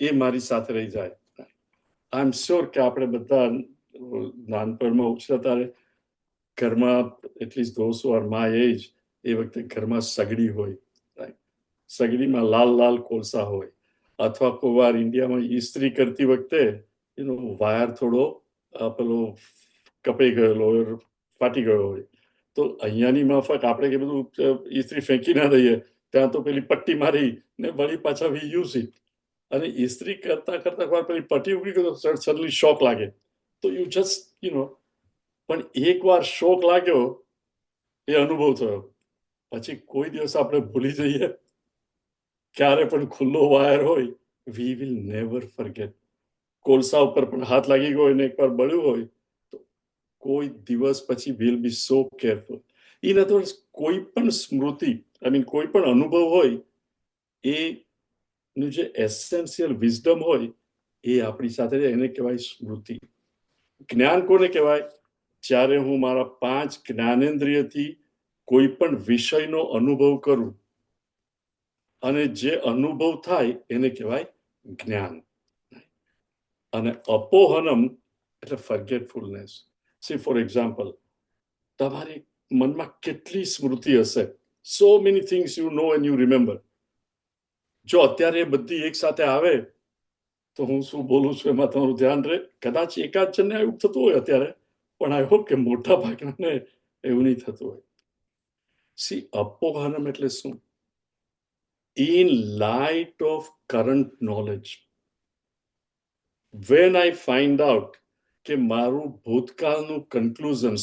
એ મારી સાથે રહી જાય. આઈ એમ શ્યોર કે આપણે બધા નાનપણમાં ઉછર્યા ત્યારે ઘરમાં at least those who are my age એ વખતે ઘરમાં સગડી હોય, સગડીમાં લાલ લાલ કોલસા હોય, અથવા કોઈ વાર ઇન્ડિયામાં ઇસ્ત્રી કરતી વખતે વાયર થોડો પેલો કપાઈ ગયેલો હોય, ફાટી ગયો હોય, તો અહીંયાની માફક આપણે કે બધું ઇસ્ત્રી ફેંકી ના દઈએ, ત્યાં તો પેલી પટ્ટી મારી ને વળી પાછા વી યુઝ ઇટ. અને ઇસ્ત્રી કરતા કરતા વાર પેલી પટ્ટી ઉગી ગઈ તો સડનલી શોક લાગે, તો યુ જસ્ટ પણ એકવાર શોક લાગ્યો એ અનુભવ થયો, પછી કોઈ દિવસ આપણે ભૂલી જઈએ ક્યારે પણ ખુલ્લો વાયર હોય, વી વિલ નેવર ફોરગેટ. કોલસા ઉપર પણ હાથ લાગી ગયો ને એકવાર બળ્યું હોય તો કોઈ દિવસ પછી will be so careful. In other words, કોઈ પણ સ્મૃતિ, આઈ મીન કોઈ પણ અનુભવ હોય એ નું જે એસેન્શિયલ વિઝડમ હોય એ આપણી સાથે એને કહેવાય સ્મૃતિ. જ્ઞાન કોને કહેવાય? જ્યારે હું મારા 5 જ્ઞાનેન્દ્રિયથી કોઈ પણ વિષયનો અનુભવ કરું અને જે અનુભવ થાય એને કહેવાય જ્ઞાન. અને અપોહનમ એટલે ફર્ગેટફુલનેસ. સી ફોર એક્ઝામ્પલ, તમારી મનમાં કેટલી સ્મૃતિ હશે, so many things you know and you remember. જો અત્યારે બધી એક સાથે આવે તો હું શું બોલું છું એમાં તમારું ધ્યાન રહે. કદાચ એકાદ જણને એવું થતું હોય અત્યારે, પણ આઈ હોપ કે મોટા ભાગનાને એવું નહીં થતું હોય. સી અપોહનમ એટલે શું? In light of current knowledge, when I find out કે મારું ભૂતકાળનું કન્ક્લુઝન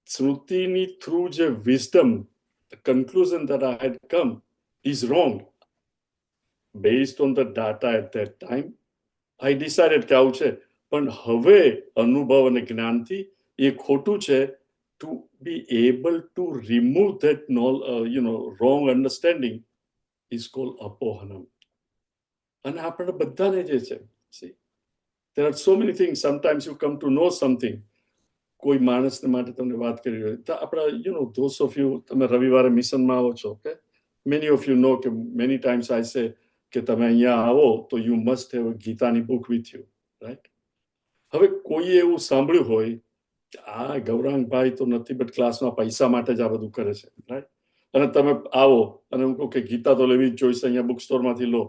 સ્મૃતિની થ્રુ જે wisdom, the conclusion that I had come is wrong based on the data at that time, I decided કે આવું છે, પણ હવે અનુભવ અને જ્ઞાનથી એ ખોટું છે. To be able to remove that wrong understanding is called apohanam. અને આપણે બધાને જે છે, see, there are so many things. Sometimes you come to know something. કોઈ માણસને માટે તમને વાત કરી હોય તો આપણા those of you, તમે રવિવારે મિશનમાં આવો છો, okay, many of you know કે many times I say કે તમે અહીંયા આવો તો you must have a ગીતાની book with you, right? હવે કોઈએ એવું સાંભળ્યું હોય કે આ ગૌરાંગભાઈ તો નથી બટ ક્લાસમાં પૈસા માટે જ આ બધું કરે છે, રાઈટ? અને તમે આવો અને હું કહું કે ગીતા તો લેવી જ જોઈશે, અહીંયા બુક સ્ટોરમાંથી લો.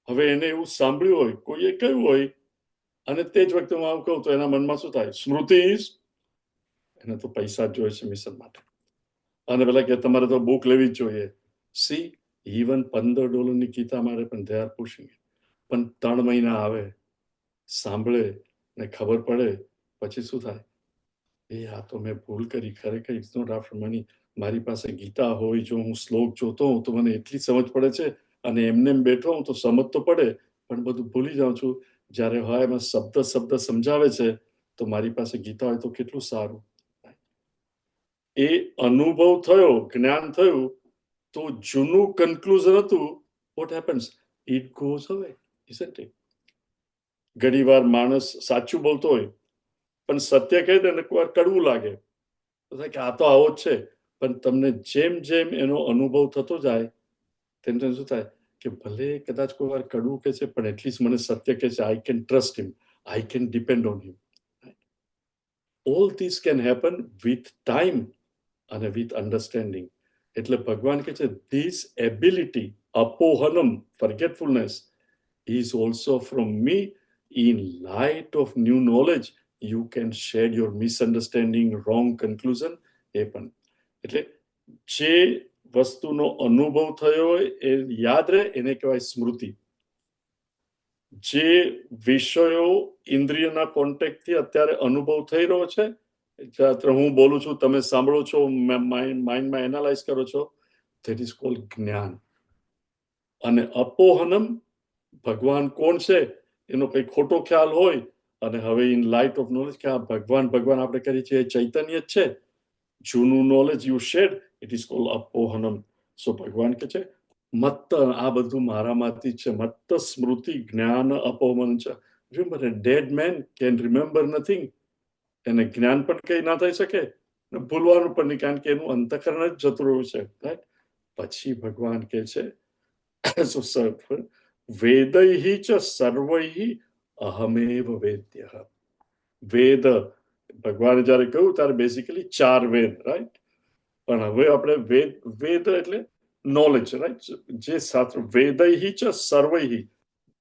હવે એને એવું સાંભળ્યું હોય, કોઈએ કહ્યું હોય, અને તે જ વખતે હું આવું કહું તો એના મનમાં શું થાય? સ્મૃતિ એને તો પૈસા જ જોઈએ છે મિશન માટે, અને પેલા કે તમારે તો બુક લેવી જ જોઈએ. સી, ઇવન $15 ગીતા મારે પણ they are pushing it. પણ 3 મહિના આવે, સાંભળે ને ખબર પડે, પછી શું થાય? એ આ તો મેં ભૂલ કરી, ખરેખર ઇટ્સ નોટ આફ્ટર મની. મારી પાસે ગીતા હોય, જો હું શ્લોક જોતો હોઉં તો મને એટલી સમજ પડે છે, અને એમને બેઠો હું તો સમજ તો પડે, પણ બધું ભૂલી જાઉં છું. જ્યારે હોય એમાં શબ્દ સમજાવે છે તો મારી પાસે ગીતા હોય તો કેટલું સારું. એ અનુભવ થયો, જ્ઞાન થયું, તો જૂનું કન્ક્લુઝન હતું, what happens? It goes away, isn't it? ઘણી વાર માણસ સાચું બોલતો હોય પણ સત્ય કહી દે ને કોઈ વાર કડવું લાગે, કે આ તો આવો જ છે. પણ તમને જેમ જેમ એનો અનુભવ થતો જાય તેમ તેમ શું થાય કે ભલે કદાચ કોઈ વાર કડવું કે છે પણ એટલીસ્ટ મને સત્ય કે છે, I can trust him, I can depend on him. All this can happen with time અને વિથ અન્ડરસ્ટેન્ડિંગ. એટલે ભગવાન કહે છે ધીસ એબિલિટી, અપોહનમ, forgetfulness, is also from me. In light of new knowledge, you can share your misunderstanding, wrong conclusion. એ પણ એટલે જે વસ્તુનો અનુભવ થયો હોય એ યાદ રહે એને કહેવાય સ્મૃતિ. જે વિષયો ઇન્દ્રિયના કોન્ટેક્ટથી અત્યારે અનુભવ થઈ રહ્યો છે, હું બોલું છું, તમે સાંભળો છો, માઇન્ડમાં એનાલાઇઝ કરો છો, ધેટ ઇઝ કોલ્ડ જ્ઞાન. અને અપોહનમ, ભગવાન કોણ છે એનો કંઈ ખોટો ખ્યાલ હોય, અને હવે ઇન લાઇટ ઓફ નોલેજ કે આ ભગવાન આપણે કરીએ છીએ ચૈતન્ય જ છે, જૂનું knowledge you shed, it is called અપોહનમ. સો ભગવાન કે છે મત્ત, આ બધું મારામાંથી છે, મત્ત સ્મૃતિ જ્ઞાન અપોહનમ છે. Remember, a dead man can remember nothing. એને જ્ઞાન પણ કઈ ના થઈ શકે ને ભૂલવાનું પણ નહીં, કારણ કે એનું અંતઃકરણ જ જતું રહ્યું છે, રાઈટ? પછી ભગવાન કહે છે વેદૈ ચ સર્વૈ અહમેવ વેદ્ય. વેદ, ભગવાને જયારે કહ્યું ત્યારે બેસિકલી 4 વેદ, રાઈટ? પણ હવે આપણે વેદ એટલે નોલેજ, રાઈટ? જે શાસ્ત્ર, વેદૈ ચ સર્વૈ,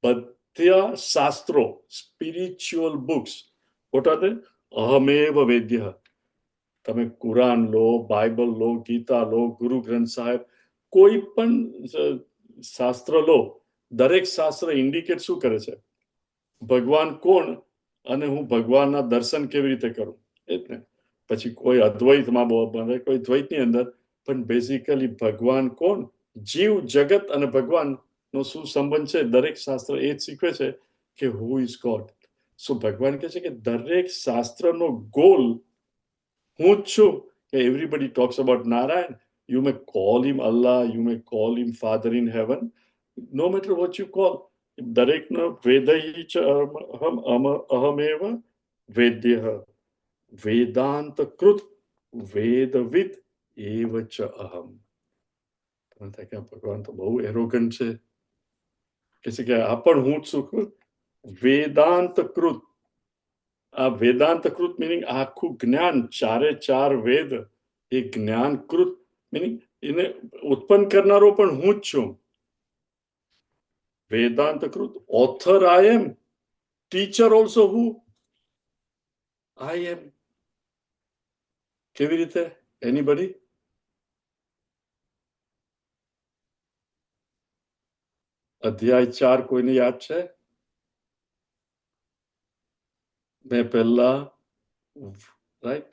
બધા શાસ્ત્રો, spiritual books, what are they? અહમેવ વેદ્ય. તમે કુરાન લો, બાઇબલ લો, ગીતા લો, ગુરુ ગ્રંથ સાહેબ, કોઈ પણ શાસ્ત્ર લો, દરેક શાસ્ત્ર ઇન્ડિકેટ શું કરે છે? ભગવાન કોણ અને હું ભગવાનના દર્શન કેવી રીતે કરું, એ જ ને? પછી કોઈ અદ્વૈતમાં બને, કોઈ દ્વૈતની અંદર, પણ બેઝિકલી ભગવાન કોણ, જીવ જગત અને ભગવાનનો શું સંબંધ છે, દરેક શાસ્ત્ર એ જ શીખવે છે કે હુ ઇઝ ગોડ. સો ભગવાન કહે છે કે દરેક શાસ્ત્રનો ગોલ હું જ છું. કે everybody talks about Narayan, you may call him Allah, you may call him Father in heaven, no matter what you call. દરેકનો વેદૈ ચ અહમેવ વેદ્ય, વેદાંત કૃત વેદવિદ એવ ચ અહમ. તમે થાય કે ભગવાન તો બહુ એરોગન્ટ છે, કે છે કે આ પણ હું જ છું. વેદાંત કૃત, આ વેદાંત કૃત મિનિંગ આખું જ્ઞાન, 4 વેદ, એ જ્ઞાન કૃત મિનિંગ એને ઉત્પન્ન કરનારો પણ હું જ છું. વેદાંત કૃત, ઓથર આઈ એમ, ટીચર ઓલ્સો હુ આઈ એમ. કેવી રીતે? એનીબડી? અધ્યાય 4 કોઈને યાદ છે? મેં પહેલા, રાઈટ,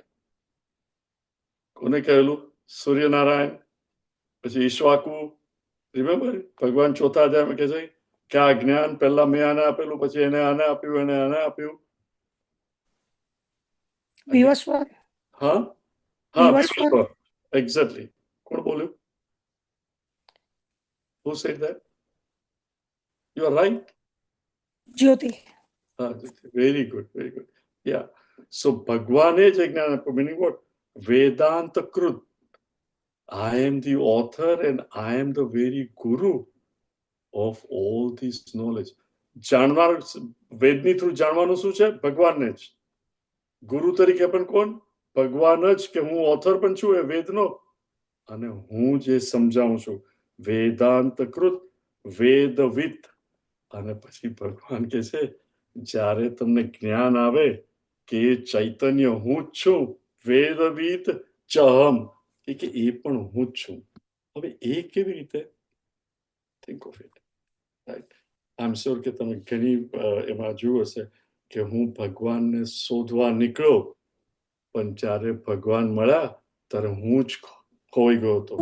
કોને કહેલું? સૂર્યનારાયણ, પછી ઈશ્વાકુ. રિમેમ્બર, ભગવાન ચોથા અધ્યાયમાં કહે છે કે આ જ્ઞાન પહેલા મેં આને આપેલું, પછી એને આને આપ્યું, એને આને આપ્યું. વિવસ્વર. હા હા, વિવસ્વર. એક્ઝેક્ટલી. કોણ બોલ્યું? Who said that? You are right. Jyoti. Very good, very good. Yeah. So ભગવાને જ જ્ઞાન આપ્યું, meaning what? વેદાંત કૃત. I am the author and I am the very guru of all this knowledge. જાણનાર, વેદની થ્રુ જાણવાનું શું છે? ભગવાનને જ. ગુરુ તરીકે પણ કોણ? ભગવાન જ, કે હું ઓથર પણ છું એ વેદનો, અને હું જે સમજાવું છું. વેદાંત કૃત વેદવિદ. અને પછી ભગવાન કહે છે જ્યારે તમને જ્ઞાન આવે કે એ ચૈતન્ય હું જ છું, વેદવિદ ચહમ, કે એ પણ હું જ છું. હવે એ કેવી રીતે? Think of it, right? I am sure કે તમે ઘણી એમાં જોયું હશે કે હું ભગવાનને શોધવા નીકળ્યો, પણ જ્યારે ભગવાન મળ્યા ત્યારે હું જ ખોઈ ગયો હતો.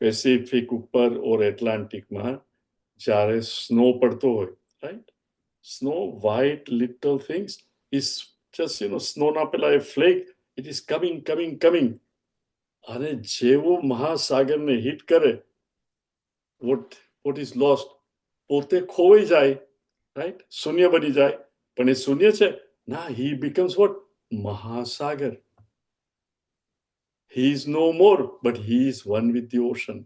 પેસિફિક ઉપર ઓર એટલાન્ટિકમાં જ્યારે સ્નો પડતો હોય, right? Snow, white little things is just સ્નોના પેલા એ flake, it is coming coming coming, અને જેવો મહાસાગરને હિટ કરે, વોટ ઇઝ લોસ્ટ, પોતે ખોવાઈ જાય, રાઈટ? શૂન્ય બની જાય. પણ એ શૂન્ય છે ના, હી બીકમ્સ વોટ? મહાસાગર. He is no more, but he is one with the ocean.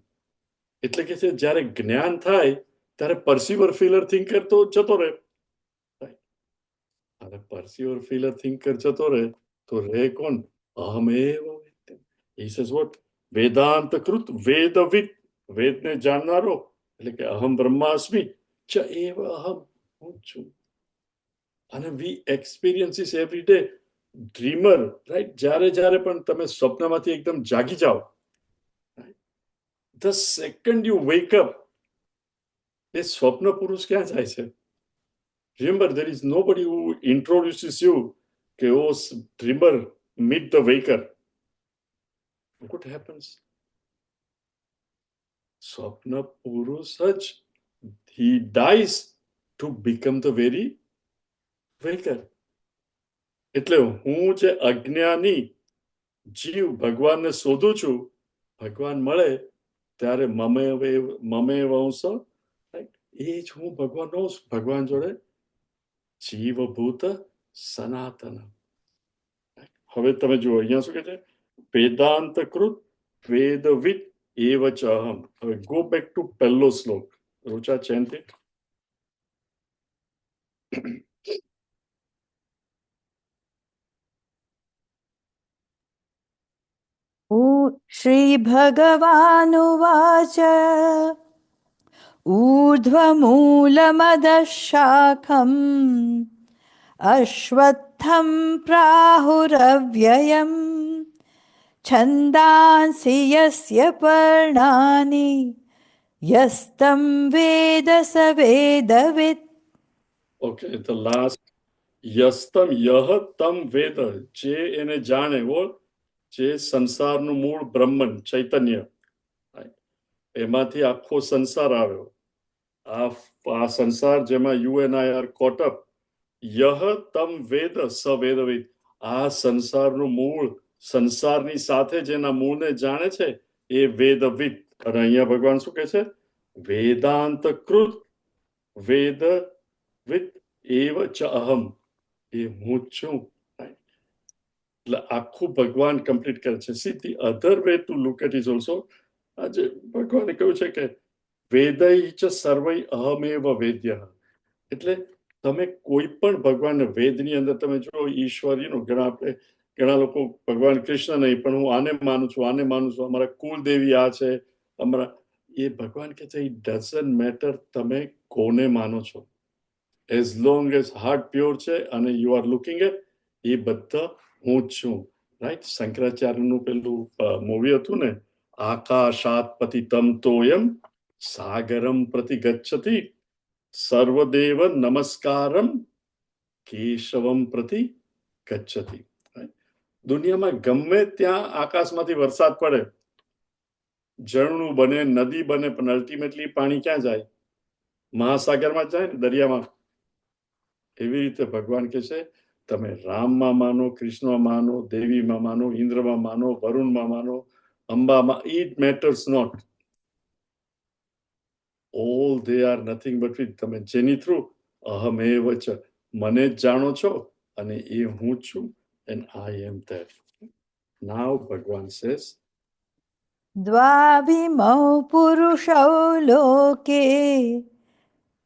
એટલે કે છે જ્યારે જ્ઞાન થાય ત્યારે પરસીવર ફીલર થિંકર તો જતો રહે, અને પરસીવર ફીલર થિંકર જતો રહે તો રહે કોણ? અહમેવ વેદ્યમ. He says what? વેદાંત કૃત વેદવિદ, વેદને જાણનારો, એટલે કે અહમ બ્રહ્માસ્મિ ચ એવ અહમ, હું છું. અને we experience is every day. Dreamer, right? જ્યારે પણ તમે સ્વપ્નમાંથી એકદમ જાગી જાઓ, the second you wake up, એ સ્વપ્ન પુરુષ ક્યાં જાય છે? Remember, there is nobody who introduces you કે ઓ dreamer, meet the waker. What happens? સ્વપ્ન પુરુષ જ, he dies to become the very waker. એટલે હું જે અજ્ઞાની જીવ ભગવાનને શોધું છું, ભગવાન મળે ત્યારે મમે વંશ, એ જ હું ભગવાનનો ભગવાન જોડે જીવભૂત સનાતન. હવે તમે જુઓ અહીંયા શું કે છે, વેદાંતકૃત વેદવિદ એવ ચ અહમ. હવે ગો બેક ટુ પહેલો શ્લોક. રુચા ચેન્ટ ઇટ. श्रीभगवानुवाच ऊर्ध्वमूलमदः शाखम् अश्वत्थं प्राहुरव्ययम् छन्दांसि यस्य पर्णानि यस्तं वेद स वेदवित्. ઓકે, ધ લાસ્ટ યસ્તમ યહ તમ વેદ. જે એને જાણે, બોલ, જે સંસારનું મૂળ બ્રહ્મન ચૈતન્ય, એમાંથી આખો સંસાર આવ્યો. આ સંસાર જેમાં you and I are caught up. યહ તમ વેદ સ વેદવિદ. આ સંસારનું મૂળ, સંસારની સાથે જેના મૂળને જાણે છે એ વેદવિદ. અને અહીંયા ભગવાન શું કહે છે? વેદાંત કૃત વેદવિદ એવ ચ અહમ. એ હું જ છું. એટલે આખું ભગવાન કમ્પ્લીટ કરે છે. See the other way to look at is also, આજે ભગવાને કહ્યું છે કે વેદૈ ચ સર્વૈ અહમેવ વેદ્ય. એટલે તમે કોઈ પણ ભગવાન વેદની અંદર તમે જો ઈશ્વર, ઘણા લોકો ભગવાન કૃષ્ણ નહીં પણ હું આને માનું છું, આને માનું છું, અમારા કુલદેવી આ છે, અમારા, એ ભગવાન કે છે ઇટ ડઝન્ટ મેટર તમે કોને માનો છો, as long as heart pure છે અને યુ આર લુકિંગ એટ એ બધા હું જ છું. રાઈટ? શંકરાચાર્યનું પેલું મૂવી હતું ને, આકાશાત પતિતમ તોયમ સાગરમ પ્રતિ ગચ્છતિ સર્વદેવ નમસ્કારમ કેશવમ પ્રતિ ગચ્છતિ. દુનિયામાં ગમે ત્યાં આકાશમાંથી વરસાદ પડે, ઝરણું બને, નદી બને, પણ અલ્ટિમેટલી પાણી ક્યાં જાય? મહાસાગરમાં જાય ને, દરિયામાં. એવી રીતે ભગવાન કે છે તમે રામમાં માનો, કૃષ્ણમાં માનો, દેવીમાં માનો, ઇન્દ્રમાં માનો, વરુણમાં માનો, અંબામાં, it matters not. All they are nothing but with. તમે જેની થ્રુ અહમેવ ચ, મને જ જાણો છો અને એ હું છું, and I am that. Now Bhagwan says, द्वाविमौ पुरुषौ लोके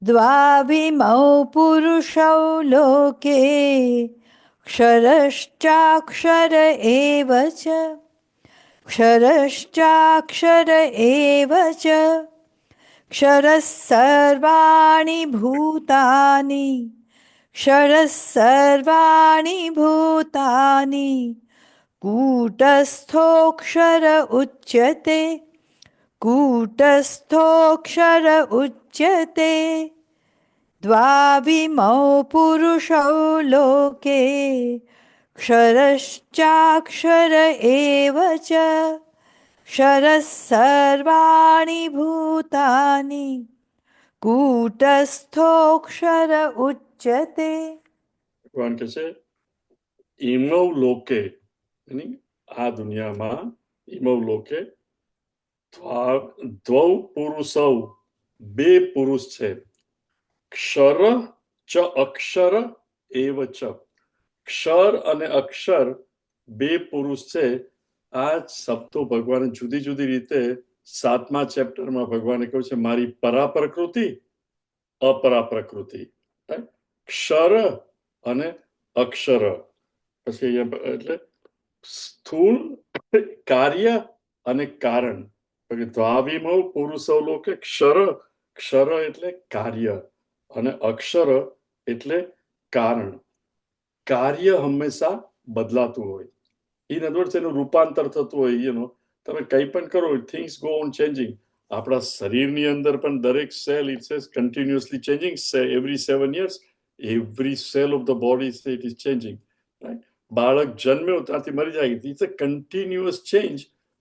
द्वाविमौ पुरुषौ लोके क्षरश्चाक्षर एव च क्षरश्चाक्षर एव च क्षरः सर्वाणि भूतानि क्षरः सर्वाणि भूतानि कूटस्थोऽक्षर उच्यते कूटस्थोऽक्षर उच्यते द्वाविमौ पुरुषौ लोके क्षरश्चाक्षर एव च क्षरः सर्वाणि भूतानि कूटस्थोऽक्षर उच्यते. ભગવાન કહે છે ઇમૌ લોકે, આ દુનિયામાં, ઇમૌ લોકે દ્વૌ પુરુષૌ, બે પુરુષ છે, ક્ષર ચ અક્ષર એવ ચ. ક્ષર અને અક્ષર બે પુરુષ છે. આ શબ્દો ભગવાને જુદી જુદી રીતે 7મા ચેપ્ટરમાં ભગવાને કહ્યું છે મારી પરા પ્રકૃતિ, અપરા પ્રકૃતિ. ક્ષર અને અક્ષર. પછી એટલે સ્થૂળ કાર્ય અને કારણ. દ્વાવિમૌ પુરુષો લોકે ક્ષર, ક્ષર એટલે કાર્ય અને અક્ષર એટલે કારણ. કાર્ય હંમેશા બદલાતું હોય. ઇન અધર વર્ડ્સ એનું રૂપાંતર થતું હોય. તમે કંઈ પણ કરો, થિંગ્સ ગો ઓન ચેન્જિંગ. આપણા શરીરની અંદર પણ દરેક cell it says continuously changing. Every 7 years every cell of the body it is changing, right? બાળક જન્મ્યો ત્યાંથી મરી જાય, ઇટ્સ અ કન્ટિન્યુઅસ ચેન્જ.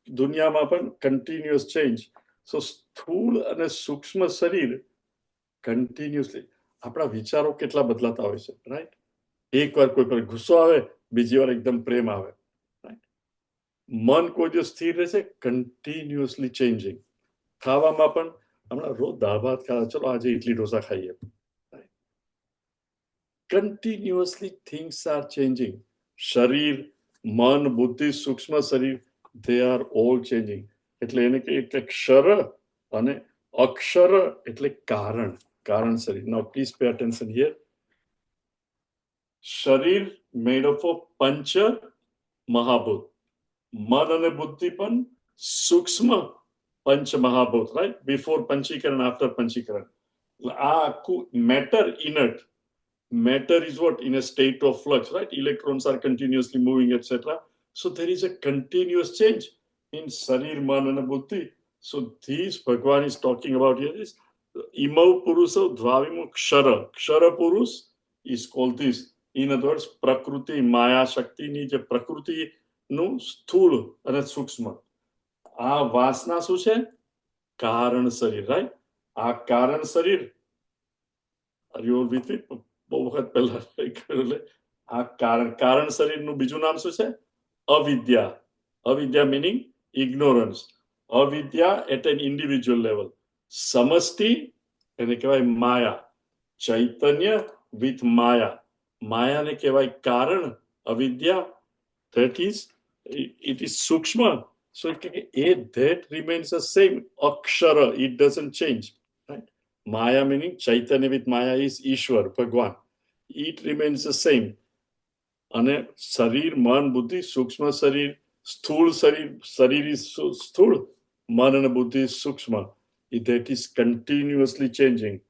દુનિયામાં પણ કન્ટિન્યુઅસ ચેન્જ. સો સ્થૂળ અને સૂક્ષ્મ શરીર કન્ટિન્યુઅસલી, આપણા વિચારો કેટલા બદલાતા હોય છે, રાઈટ? એકવાર કોઈ પર ગુસ્સો આવે, બીજી વાર એકદમ પ્રેમ આવે, રાઈટ? મન કોઈ દિવસ સ્થિર રહેશે? Continuously changing. ખાવામાં પણ હમણાં રોજ દાળ ભાત ખાવા, ચલો આજે ઇડલી ઢોસા ખાઈએ. Continuously things are changing. શરીર, મન, બુદ્ધિ, સૂક્ષ્મ શરીર, they are all changing. એટલે એને કહીએ કે ક્ષર અને અક્ષર એટલે કારણ, કારણ શરીર. Now please pay attention here. શરીર made up of પંચ મહાભૂત. મન અને બુદ્ધિ પણ સૂક્ષ્મ પંચ મહાભૂત, right? Before Panchikaran, after Panchikaran. આ આખું matter, inert. Matter is what? In a state of flux, right? Electrons are continuously moving, etc. So there is a continuous change in Sarir, Man, and Buddhi. So these Bhagwan is talking about here is Imau Purusa Dvavimu Kshara. Kshara Purus is called this. In other words, Prakruti, Maya, Shakti, Nije Prakruti, no, Sthul, and Sukshma. આ વાસના શું છે? કારણ શરીર, right? આ કારણ શરીર. Are you all with me? બહુ વખત પહેલા આ કારણ શરીરનું બીજું નામ શું છે? અવિદ્યા. અવિદ્યા meaning ignorance. અવિદ્યા at an individual level. સમષ્ટિ એને કહેવાય માયા. ચૈતન્ય with માયા. માયાને કહેવાય કારણ. અવિદ્યા, that is, it is સૂક્ષ્મ. So that remains the same. Akshara, it doesn't change. Right? Maya meaning Chaitanya with Maya is Ishwar, Bhagwan. It remains the same. અને શરીર, મન, બુદ્ધિ, સૂક્ષ્મ શરીર, સ્થૂળ શરીર, શરીર is સ્થૂળ, મન અને બુદ્ધિ is સૂક્ષ્મ. That is continuously changing.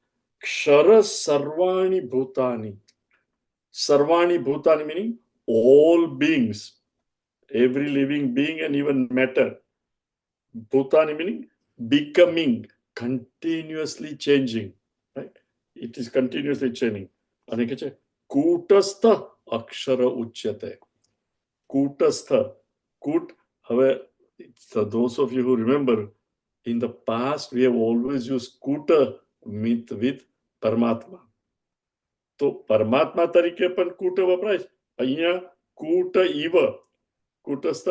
ક્ષર સર્વાણી ભૂતાની. સર્વાણી ભૂતાની meaning all beings, every living being and even matter. Bhutani meaning becoming, continuously changing, right? It is continuously changing. અને કે છે કૂટસ્થ અક્ષર ઉચ્યતે. કૂટસ્થ, કૂટ. હવે those of you who remember, in the past we have always used kūta with પરમાત્મા. તો પરમાત્મા તરીકે પણ કૂટ વપરાય. અહીંયા કૂટ ઇવ, કૂટસ્થ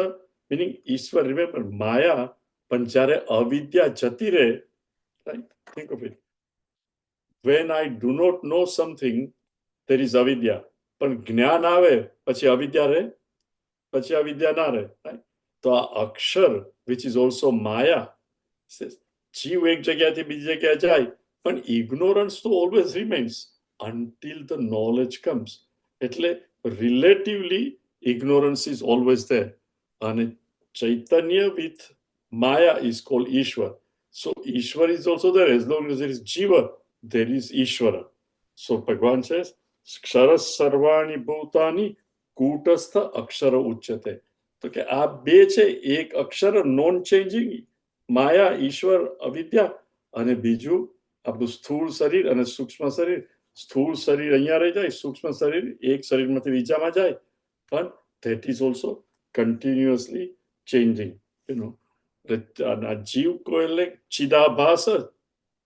meaning ઈશ્વર. Remember, માયા. પણ જ્યારે અવિદ્યા જતી રહે, right? Think of it. When I do not know something, there is avidya. પણ જ્ઞાન આવે પછી અવિદ્યા રહે, પછી અવિદ્યા ના રહે, right? તો આ અક્ષર, which is also maya, says જીવ એક જગ્યાથી બીજી જગ્યાએ જાય, પણ ignorance તો always remains until the knowledge comes. એટલે relatively ignorance is always there. અને Chaitanya with Maya is called Ishwar. So Ishwar is also there. As long as there is Jiva, there is Ishwara. So Bhagwan says, Kshara Sarvani Bhutani Kutastha Akshara Uchyate. તો કે આ બે છે, એક અક્ષર non changing માયા, ઈશ્વર, અવિદ્યા, અને બીજું આપણું સ્થૂળ શરીર અને સૂક્ષ્મ શરીર. સ્થૂળ શરીર અહીંયા રહી જાય, સૂક્ષ્મ શરીર એક શરીરમાંથી બીજામાં જાય, પણ that is also continuously changing, you know. જીવ એટલે ચિદાભાસ,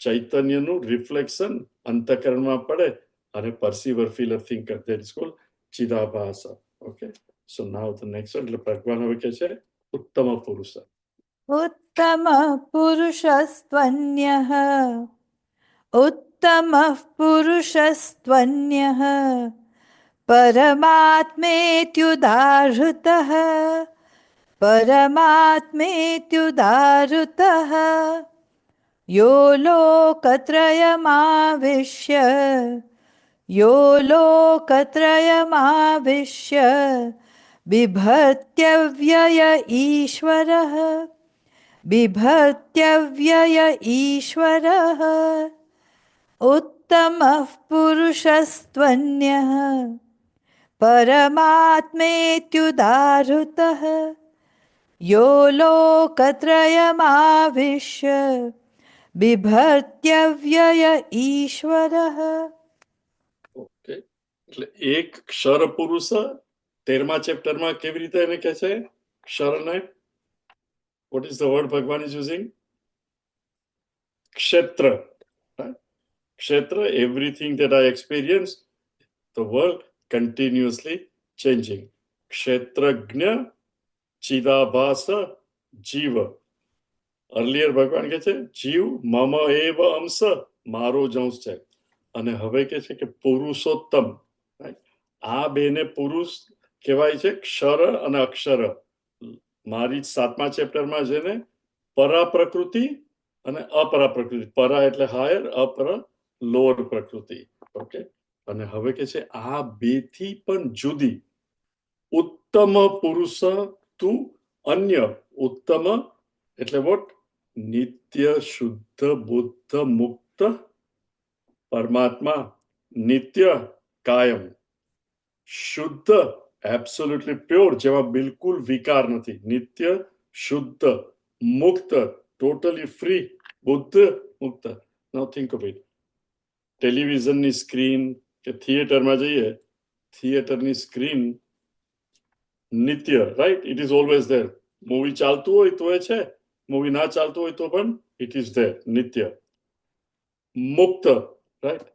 ચૈતન્યનું રિફ્લેક્શન અંતઃકરણમાં પડે અને perceiver, feeler, thinker, that is called ચિદાભાસ. Okay, so now the next one. એટલે ભગવાન હવે કહે છે ઉત્તમ પુરુષ. उत्तमः पुरुषस्त्वन्यः उत्तमः पुरुषस्त्वन्यः परमात्मेत्युदाहृतः परमात्मेत्युदाहृतः यो लोकत्रयमाविश्य यो लोकत्रयमाविश्य बिभर्त्यव्यय ईश्वरः बिभर्त्यव्यय ईश्वरः उत्तमः पुरुषस्त्वन्यः परमात्मेत्युदाहृतः यो लोकत्रयमाविश्य बिभर्त्यव्यय ईश्वरः. ઓકે, એટલે એક ક્ષર પુરુષ 13મા ચેપ્ટરમાં કેવી રીતે એને કહે છે ક્ષરને? What is the word Bhagwan is using? Kshetra. Right? Kshetra, everything that I experience, the world continuously changing. Kshetrajna, Chidabhasa, Jiva. Earlier ભગવાન કહે છે જીવ મમ એવ અંશ, મારો જ અંશ છે. અને હવે કે છે કે પુરુષોત્તમ, right? આ બેને પુરુષ કહેવાય છે, ક્ષર અને અક્ષર. મારી 7મા ચેપ્ટરમાં જેને પરા પ્રકૃતિ અને અપરા પ્રકૃતિ, પરા એટલે હાયર, અપરા લોઅર પ્રકૃતિ. ઓકે, અને હવે કે છે આ બેથી પણ જુદી ઉત્તમ પુરુષ તું અન્ય. ઉત્તમ એટલે વોટ? નિત્ય શુદ્ધ બુદ્ધ મુક્ત પરમાત્મા, નિત્ય કાયમ, શુદ્ધ એબ્સોલ્યુટલી પ્યોર, જેમાં બિલકુલ વિકાર નથી, નિત્ય શુદ્ધ મુક્ત, ટોટલી ફ્રી, બુદ્ધ મુક્ત. નાઉ થિંક ઓફ ઇટ. ટેલિવિઝનની સ્ક્રીન કે થિયેટરમાં જઈએ, થિયેટરની સ્ક્રીન નિત્ય, right? It is always there. Movie ચાલતું હોય તો એ છે, મૂવી ના ચાલતું હોય તો પણ ઇટ ઇઝ ધેર, નિત્ય. મુક્ત, right?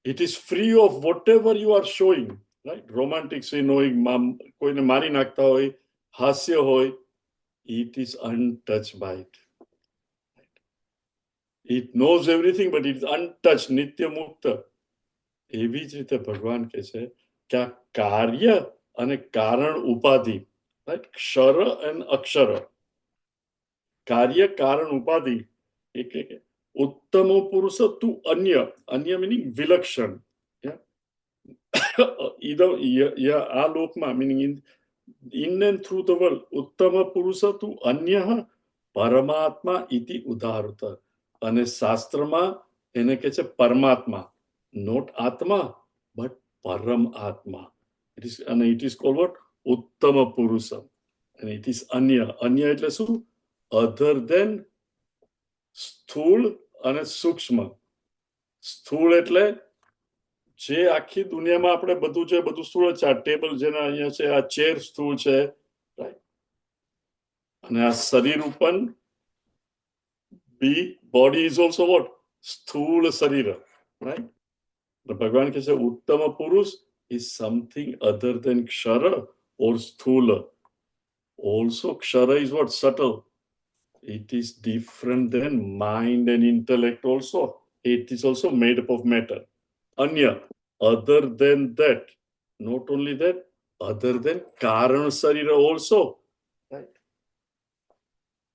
It is free of what ever you are showing, right? Romantic scene હોય, કોઈને મારી નાખતા હોય, હાસ્ય હોય, it is untouched by it. It knows everything, but it is untouched, નિત્ય મુક્ત. એવી જ રીતે ભગવાન કહે છે કે આ કાર્ય અને કારણ ઉપાધિ, રાઈટ? ક્ષર અને અક્ષર, કાર્ય કારણ ઉપાધિ, એ કે ઉત્તમો પુરુષ તું અન્ય. અન્ય મિનિંગ વિલક્ષણ. આ લોકમાં meaning in and through the world, ઉત્તમ પુરુષ તું અન્ય પરમાત્મા ઇતિ ઉદાહૃત. અને શાસ્ત્રમાં એને કહે છે પરમાત્મા, નોટ આત્મા બટ પરમ આત્મા. ઇટ ઇઝ, અને ઇટ ઇઝ કોલ્ડ વોટ? ઉત્તમ પુરુષ. અને ઇટ ઇઝ અન્ય. અન્ય એટલે શું? અધર દેન સ્થૂળ અને સૂક્ષ્મ. સ્થૂળ એટલે જે આખી દુનિયામાં આપણે બધું છે, બધું સ્થૂળ છે. આ ટેબલ જેના અહીંયા છે, આ ચેર સ્થૂળ છે, રાઈટ? અને આ શરીર ઉપર બી બોડી ઇઝ ઓલ્સો વોટ? સ્થૂળ શરીર, રાઈટ? ભગવાન કહે છે ઉત્તમ પુરુષ ઇઝ સમથિંગ અધર દેન ક્ષર ઓર સ્થૂલ. ઓલ્સો ક્ષર is what? Subtle. It is different than mind and intellect also. It is also made up of matter. Anya, other than that, not only that, other than Karan Sarira also, right?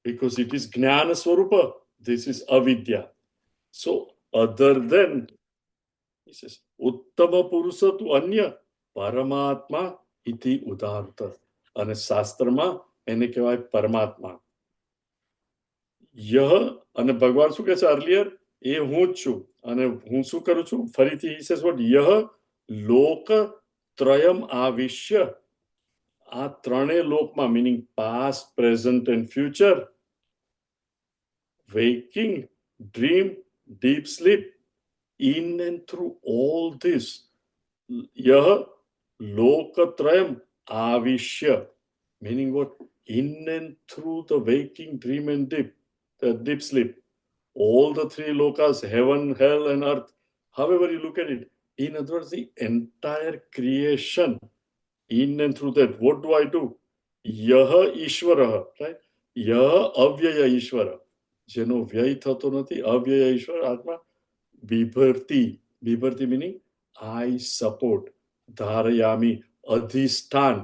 Because it is Jnana Swarupa, this is Avidya. So, other than, he says, Uttama Purusa tu Anya, Paramatma iti Udarta. અને શાસ્ત્રમાં એને કહેવાય પરમાત્મા. યહ, અને ભગવાન શું કહે છે અર્લિયર? એ હું જ છું. અને હું શું કરું છું? ફરીથી he says what? યહ લોક ત્રયમ આવિશ્ય. આ ત્રણેય લોકમાં, meaning past, present and future, waking, dream, deep sleep, in and through all this, yah lokatrayam avishya, meaning what? In and through the waking, dream and deep sleep, all the three lokas, heaven, hell and earth, however you look at it, in other words, the entire creation, in and through that, what do I do? Yah Ishwarah, right? Yah avyaya Ishwara, જેનો વ્યય થતો નથી, અવ્યય ઈશ્વર આત્મા. બિભર્તી, બિભર્તી meaning આઈ support. ધારયામી, અધિષ્ઠાન,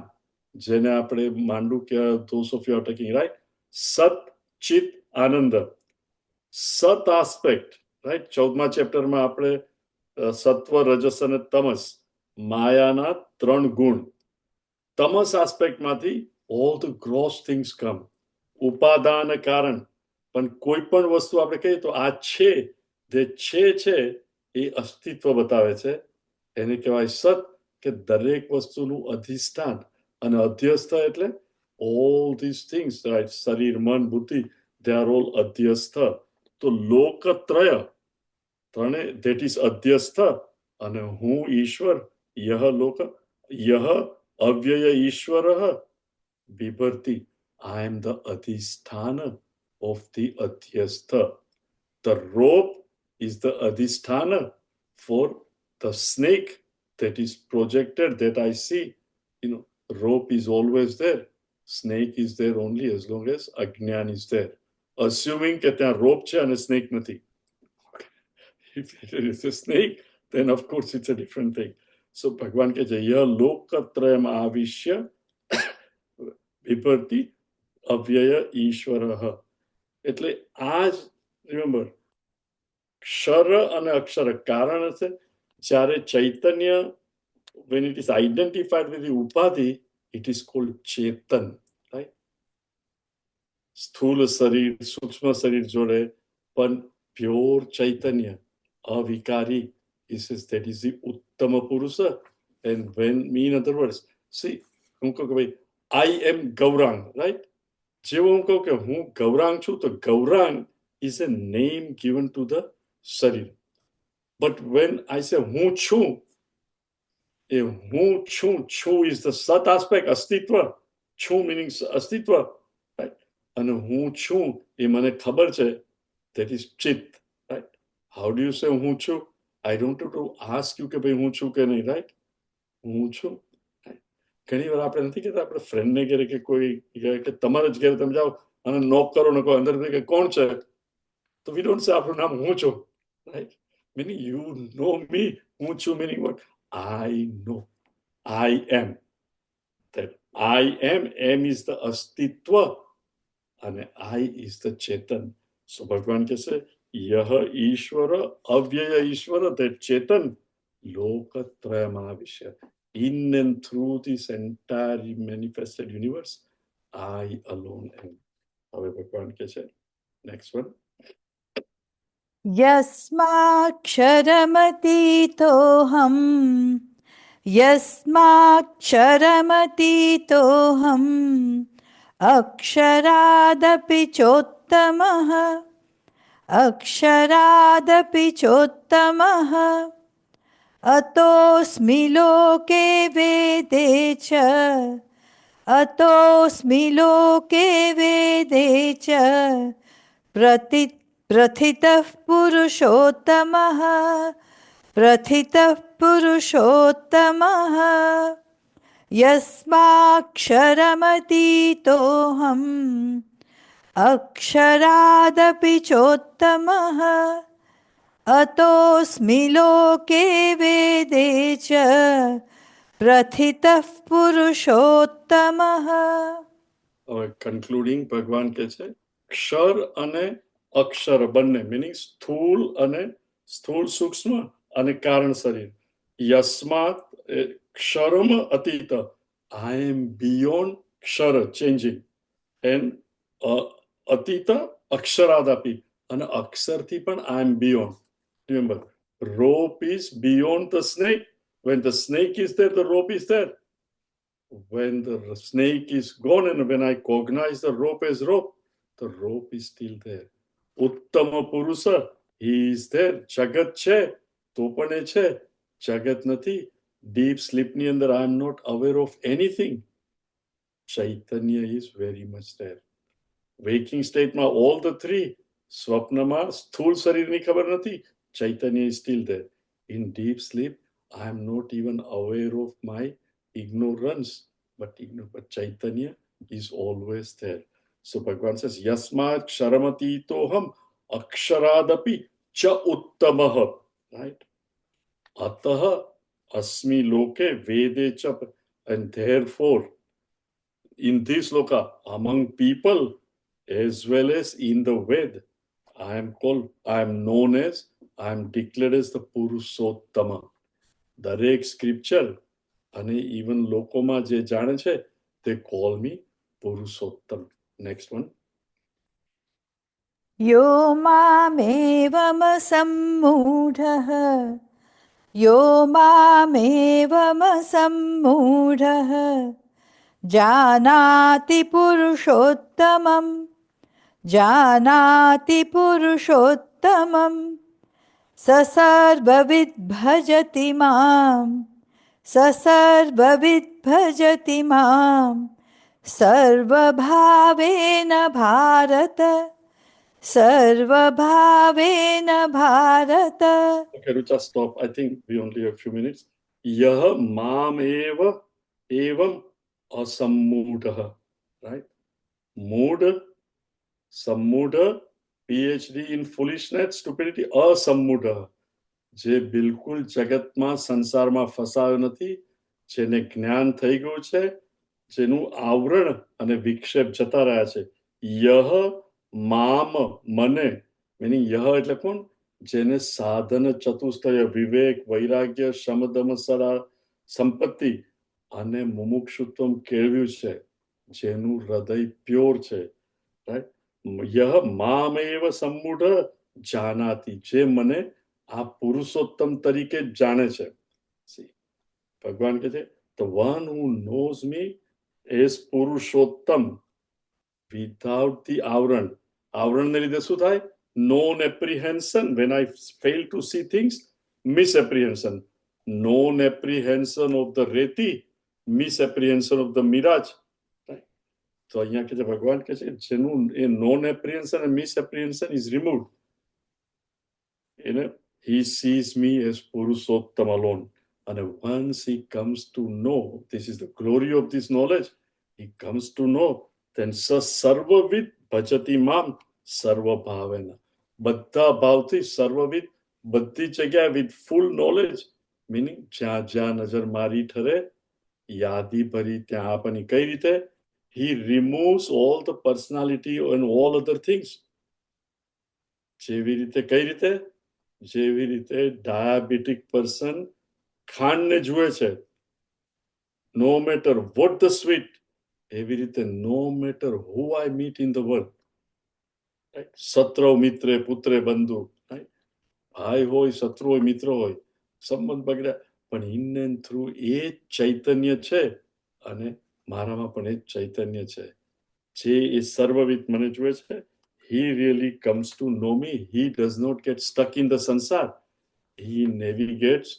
જેને આપણે માંડુ કે those of you are taking, right? સત ચિત આનંદ, સત આસ્પેક્ટ, રાઈટ? 14મા ચેપ્ટરમાં આપણે સત્વ, રજસ અને તમસ, માયાના 3 ગુણ. તમસ આસ્પેક્ટમાંથી all the gross things come. ઉપાદાન કારણ. પણ કોઈ પણ વસ્તુ આપણે કહીએ તો આ છે, જે છે એ અસ્તિત્વ બતાવે છે. એને કહેવાય સત, કે દરેક વસ્તુનું અધિષ્ઠાન. અને અધ્યસ્થ એટલે all these things, right? શરીર, મન, બુદ્ધિ, they are all અધ્યસ્થ. તો લોકત્રય, ત્રણે, that is અધ્યસ્થ. અને હું ઈશ્વર, યહ લોક, યહ અવ્યય ઈશ્વરઃ બિભર્તિ, I am the adhisthana of the adhyastha. The rope is the adhisthana for the snake that is projected, that I see. You know, rope is always there. Snake is there only as long as Ajnan is there. assuming કે ત્યાં rope છે અને snake નથી. If it is a snake, then of course it's a different thing. So ભગવાન કહે છે ય લોકત્રયમ આવિશ્ય વિભર્તિ અવ્યય ઈશ્વરઃ. એટલે આ જ રિમેમ્બર ક્ષર અને અક્ષર કારણ હશે જ્યારે ચૈતન્ય when it is identified with the upadhi it is called chetan, right? સ્થૂલ શરીર સૂક્ષ્મ શરીર જોડે પણ પ્યોર ચૈતન્ય અવિકારી that is the uttama purusa. And when mean other words, see હું કહું કે ભાઈ I am Gaurang, right? જેવો હું કહું કે હું ગૌરાંગ છું તો Gaurang is a name given to the શરીર. But when I say હું છું, એ હું છું is the sat aspect, અસ્તિત્વ. છું meaning અસ્તિત્વ, right? અને હું છું એ મને ખબર છે, that is ચિત્ત, right? How do you say હું છું? I don't have to ask you કે ભાઈ હું છું કે નહીં, right? હું છું. ઘણી વાર આપણે નથી કહેતા આપણે ફ્રેન્ડને ઘરે કે કોઈ કે તમારા જ ઘરે તમે જાઓ અને નોક કરો ને કોઈ અંદર કે કોણ છે તો we don't say આપણું નામ હું છું, right? Meaning you know me. હું છું meaning what? I know. I am. That I am. M is the અસ્તિત્વ અને I is the chetan. So ભગવાન કહે છે યહ ઈશ્વર અવ્યય ઈશ્વર, that chetan લોકત્રયમાવિશ્ય. In and through this entire manifested universe, I alone am. હવે ભગવાન કહે છે next one. यस्माक्षरमतीतोऽहम् यस्माक्षरमतीतोऽहम् अक्षरादपि चोत्तमः अक्षरादपि चोत्तमः अतोऽस्मि लोके वेदे च अतोऽस्मि लोके वेदे च प्रथितः पुरुषोत्तमः प्रथितः पुरुषोत्तमः यस्माक्षरमतीतोऽहम् अक्षरादपि चोत्तमः अतोऽस्मि लोके वेदे च प्रथितः पुरुषोत्तमः. હવે કન્ક્લુડિંગ ભગવાન કહે છે ક્ષર અને અક્ષર બંને મીનિંગ સ્થૂળ અને સ્થૂળ સૂક્ષ્મ અને કારણ શરીર. યસ્માત ક્ષરમ અતીત, I am beyond ક્ષર changing, and અતીત અક્ષરાદપી, અને અક્ષરથી પણ I am beyond. Remember, rope is beyond the snake. When the snake is there, the rope is there. When the snake is gone and when I cognize the rope as rope, the rope is still there. Uttama Purusa, he is there. Jagat che, to pane che. Jagat nati. Deep sleep ni andar, I am not aware of anything. Chaitanya is very much there. Waking state ma all the three. Swapna ma sthul sharir ni khabar nati. Chaitanya is still there. In deep sleep, I am not even aware of my ignorance, but Chaitanya is always there. So Bhagavan says, Yasmat Ksharamati-toham Aksharadapi Cha Uttamah. Right? Ataha Asmi Loke Vede Cha. And therefore, in this loka, among people, as well as in the Ved, I am known as, I am declared as the Purushottama. દરેક scripture અને even લોકોમાં જે જાણે છે they call me Purushottam. Next one. यो मामेवमसम्मूढः यो मामेवमसम्मूढः जानाति पुरुषोत्तमं जानाति पुरुषोत्तमम् स सर्वविद् भजति मां सर्वभावेन Bharat सर्वभावेन Bharat. Okay, Rucha, stop. I think we only have a few minutes. Yah mam eva evam asammudha. Right? Mood, सम्मूढ़ PhD in foolishness, stupidity, અસમ્મૂઢ, જે બિલકુલ જગતમાં સંસારમાં ફસાયો નથી, જેને જ્ઞાન થઈ ગયું છે, જેનું આવરણ અને વિક્ષેપ જતા રહ્યા છે. યહ મામ, મને, મીનિંગ યહ એટલે કોણ? જેને સાધન ચતુષ્ટય, વિવેક, વૈરાગ્ય, શમદમ, સરા, સંપત્તિ અને મુમુક્ષુત્વમ કેળવ્યું છે, જેનું હૃદય પ્યોર છે, રાઈટ? યહ મામેવ સમ્મૂઢ જાનાતિ, જે મને આ પુરુષોત્તમ તરીકે જ જાણે છે. See, ભગવાન કહે છે the one who knows me is Purushottam without the આવરણ. આવરણને લીધે શું થાય? Non apprehension. When I fail to see things, misapprehension. Non apprehension of the reti, misapprehension of the mirage. તો અહીંયા કે છે ભગવાન કહે છે જેનું એ નોન એપ્રિહેન્શન અને મિસ એપ્રિહેન્શન ઇઝ રિમૂવ્ડ, એને he sees me as Purushottam alone. And once he comes to know, this is the glory of this knowledge, he comes to know, then સર્વવિદ ભજતિ મામ સર્વભાવેના, બધા ભાવથી સર્વવિદ, બધી જગ્યાએ with full knowledge, meaning જ્યાં જ્યાં નજર મારી ઠરે યાદી ભરી ત્યાં આપણી. કઈ રીતે? He removes all the personality and all other things. જેવી રીતે, કઈ રીતે? જેવી રીતે ડાયાબિટીક પર્સન ખાંડને જુએ છે, no matter what the sweet, એવી રીતે no matter who I meet in the world, શત્રુ મિત્રે પુત્રે બંધુ, ભાઈ હોય, શત્રુ હોય, મિત્ર હોય, સંબંધ બગડ્યા, પણ ઇન એન્ડ થ્રુ એ ચૈતન્ય છે અને મારામાં પણ એ ચૈતન્ય છે, જે એ સર્વવિદ મને જુએ છે. He really comes to know me. He does not get stuck in the sansar. He navigates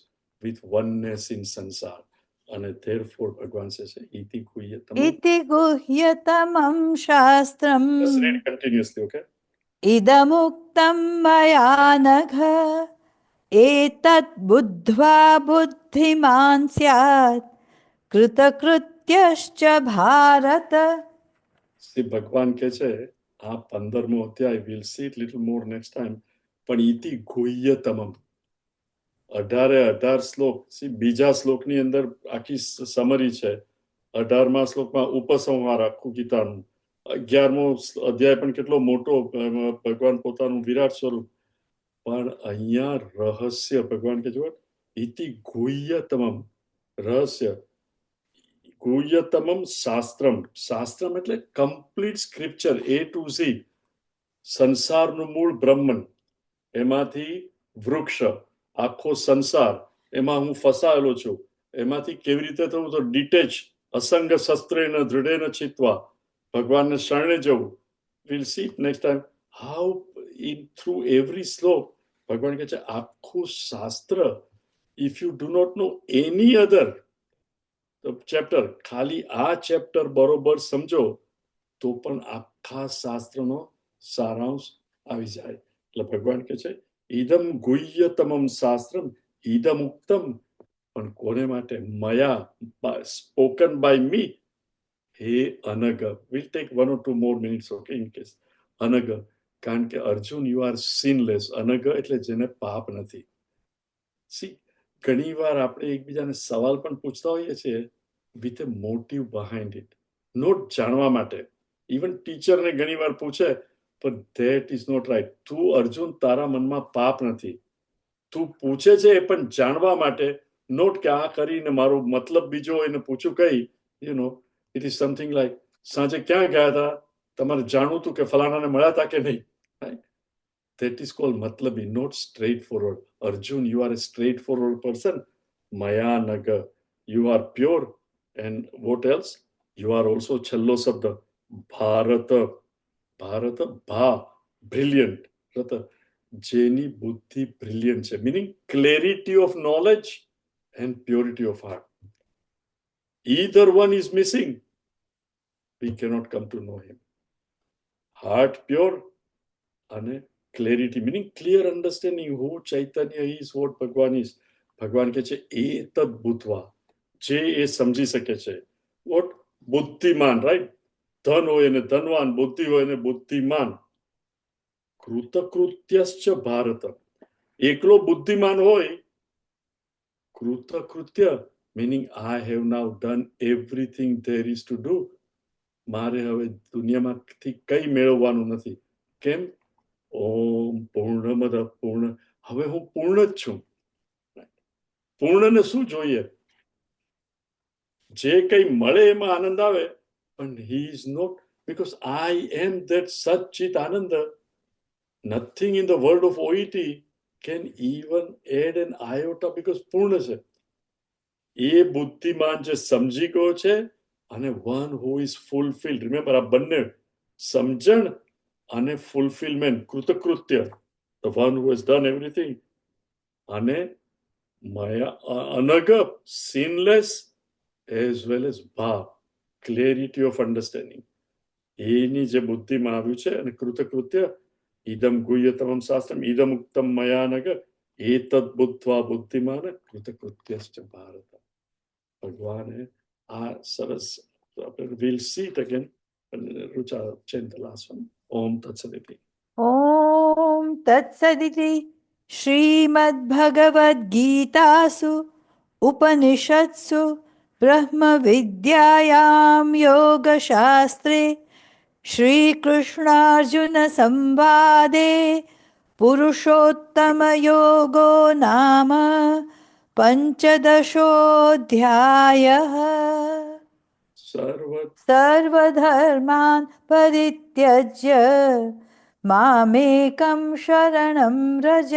with oneness in sansar. And therefore, Bhagavan says, Iti guhyatamam. इति गुह्यतमं शास्त्रम् Just read continuously, okay? इदमुक्तं मया नघ एतत् बुद्ध्वा बुद्धिमान् स्यात् कृतकृत्यश्च भारत. See, ભગવાન કહે છે આ 15મો અધ્યાય, we'll see it little more next time, પણ ઇતિ ગુહ્યતમમ, 18 શ્લોક. See, બીજા શ્લોકની અંદર આખી સમરી છે, 18મા શ્લોકમાં ઉપસંહાર આખું ગીતાનું, 11મો અધ્યાય પણ કેટલો મોટો, ભગવાન પોતાનું વિરાટ સ્વરૂપ, પણ અહીંયા રહસ્ય ભગવાન કે જો ઇતિ ગુહ્યતમમ, રહસ્ય. ગુહ્યતમમ શાસ્ત્રમ, શાસ્ત્રમ એટલે complete scripture A to Z. સંસારનું મૂળ બ્રહ્મન, એમાંથી વૃક્ષ, આખો સંસાર, એમાં હું ફસાયેલો છું, એમાંથી કેવી રીતે થવું? તો ડિટેચ, અસંગ શસ્ત્રેન દૃઢેન ચિત્વા, ભગવાનને શરણે જવું. Will see next time how in through every shlok ભગવાન કહે છે આખું શાસ્ત્ર, if you do not know any other chapter, ખાલી આ ચેપ્ટર બરોબર સમજો તો પણ આખા શાસ્ત્રનો સારાંશ આવી જાય. એટલે ભગવાન કહે છે ઇદમ ગુહ્યતમમ શાસ્ત્રમ ઇદમ ઉક્તમ, પણ કોને માટે? મયા, સ્પોકન બાય મી. હે અનગ, will take 1 or 2 more minutes, okay, in case. અનગ, કારણ કે અર્જુન યુ આર સિનલેસ. અનગ એટલે જેને પાપ નથી. સી, ઘણી વાર આપણે એકબીજાને સવાલ પણ પૂછતા હોઈએ છીએ with a motive behind it, not જાણવા માટે. ઇવન ટીચરને ઘણી વાર પૂછે, પણ that is not right. તું અર્જુન, તારા મનમાં પાપ નથી, તું પૂછે છે એ પણ જાણવા માટે, નોટ કે આ કરીને મારો મતલબ બીજો હોય ને પૂછું કઈ. You know, it is something like સાંજે ક્યાં ગયા હતા, તમારે જાણવું હતું કે ફલાણાને મળ્યા હતા કે નહીં. That is called matlabi, not straightforward. Arjun, you are a straightforward person. Maya naga, you are pure. And what else? You are also challo sabda. Bharata. Bharata, bha, brilliant. Rata, jeni buddhi brilliant. Meaning clarity of knowledge and purity of heart. Either one is missing, we cannot come to know him. Heart pure and clarity, meaning clear understanding who Chaitanya is, what Bhagwan is. Bhagwan ke che etad buddhva, je e samji sake che. What? Buddhiman, right? Dhan hoye ne dhanwan, buddhi hoye ne buddhiman. કૃતકૃત્યશ્ચ Bharat. એકલો બુદ્ધિમાન હોય, કૃતકૃત્ય meaning I have now done everything there is to do. મારે હવે દુનિયામાંથી કંઈ મેળવવાનું નથી. કેમ? ઓમ પૂર્ણમદ પૂર્ણ. હવે હું પૂર્ણ જ છું. પૂર્ણને શું જોઈએ? જે કંઈ મળે એમાં આનંદ આવે, પણ he is not, because I am that Satchit Ananda. Nothing in the world of OET can even add an iota, because પૂર્ણ છે. એ બુદ્ધિમાન જે સમજી ગયો છે, અને one who is fulfilled. Remember, આ બંને સમજણ અને fulfillment, કૃતકૃત્ય, the one who has done everything, અને maya અનગ, sinless, as well as ભાવ, clarity of understanding. એની જે બુદ્ધિમાં આવ્યું છે, અને કૃતકૃત્ય, ઇદમ ગુહ્યતમમ શાસ્ત્રમ ઇદમ ઉક્તમ મયા નગ એતદ બુદ્ધ્વા બુદ્ધિમાન કૃતકૃત્યશ્ચ ભારત. ભગવાને આ સરસ, we'll see it again. Rucha, chant the last one. Om Tat Saditi. Om Tat Saditi. Srimad-Bhagavad-Gitasu Upanishatsu Brahma Vidyayam Yoga Shastre Shri Krishna Arjuna Samvade Purushottama Yogo Nama Panchadashodhyayah. सर्वधर्मान् परित्यज्य मामेकं शरणं व्रज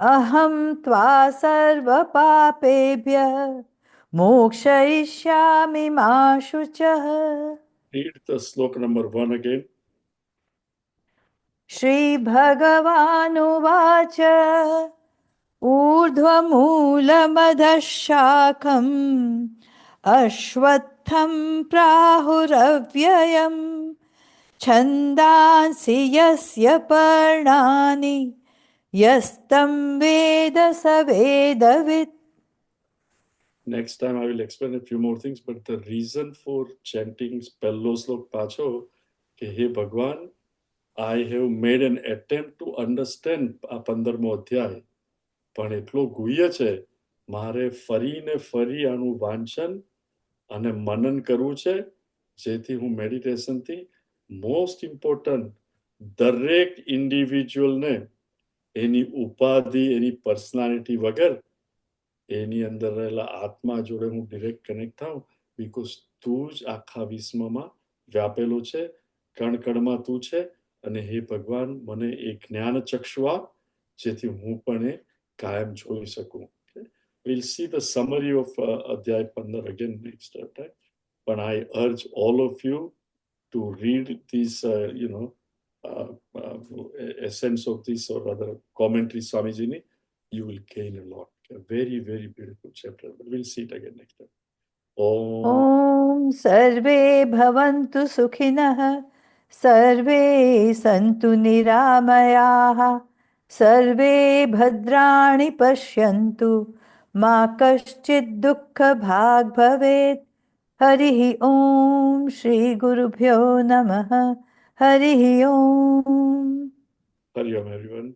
अहं त्वा सर्वपापेभ्यः मोक्षयिष्यामि मा शुचः. Read the slok number 1 again. श्रीभगवानुवाच ऊर्ध्वमूलमधः शाखम् अश्वत्थं प्राहुरव्ययम् छन्दांसि यस्य पर्णानि यस्तं वेद स वेदवित्. Next time I will explain a few more things, but the reason for chanting પહેલો શ્લોક પાછો કે હે ભગવાન, I have made an attempt to understand આ 15મો અધ્યાય, પણ એટલો ગુહ્ય છે, મારે ફરીને ફરી આનું વાંચન અને મનન કરવું છે, જેથી હું મેડિટેશનથી મોસ્ટ ઇમ્પોર્ટન્ટ દરેક ઇન્ડિવિજ્યુઅલને એની ઉપાધિ, એની પર્સનાલિટી વગર એની અંદર રહેલા આત્મા જોડે હું ડિરેક્ટ કનેક્ટ થાઉં, બિકોઝ તું જ આખા વિશ્વમાં વ્યાપેલો છે, કણકણમાં તું છે. અને હે ભગવાન, મને એ જ્ઞાન ચક્ષુ આપ, જેથી હું પણ એ કાયમ જોઈ શકું. We'll see the summary of Adhyay 15 again next time. But I urge all of you to read these, essence of this, or rather commentary Swamiji. You will gain a lot. A very, very beautiful chapter. But we'll see it again next time. Om. ॐ सर्वे भवन्तु सुखिनः सर्वे सन्तु निरामयाः सर्वे भद्राणि पश्यन्तु मा कश्चित् दुःखभाग् भवेत्. हरिः ॐ श्रीगुरुभ्यो नमः. हरिः ॐ. Hari Om, everyone.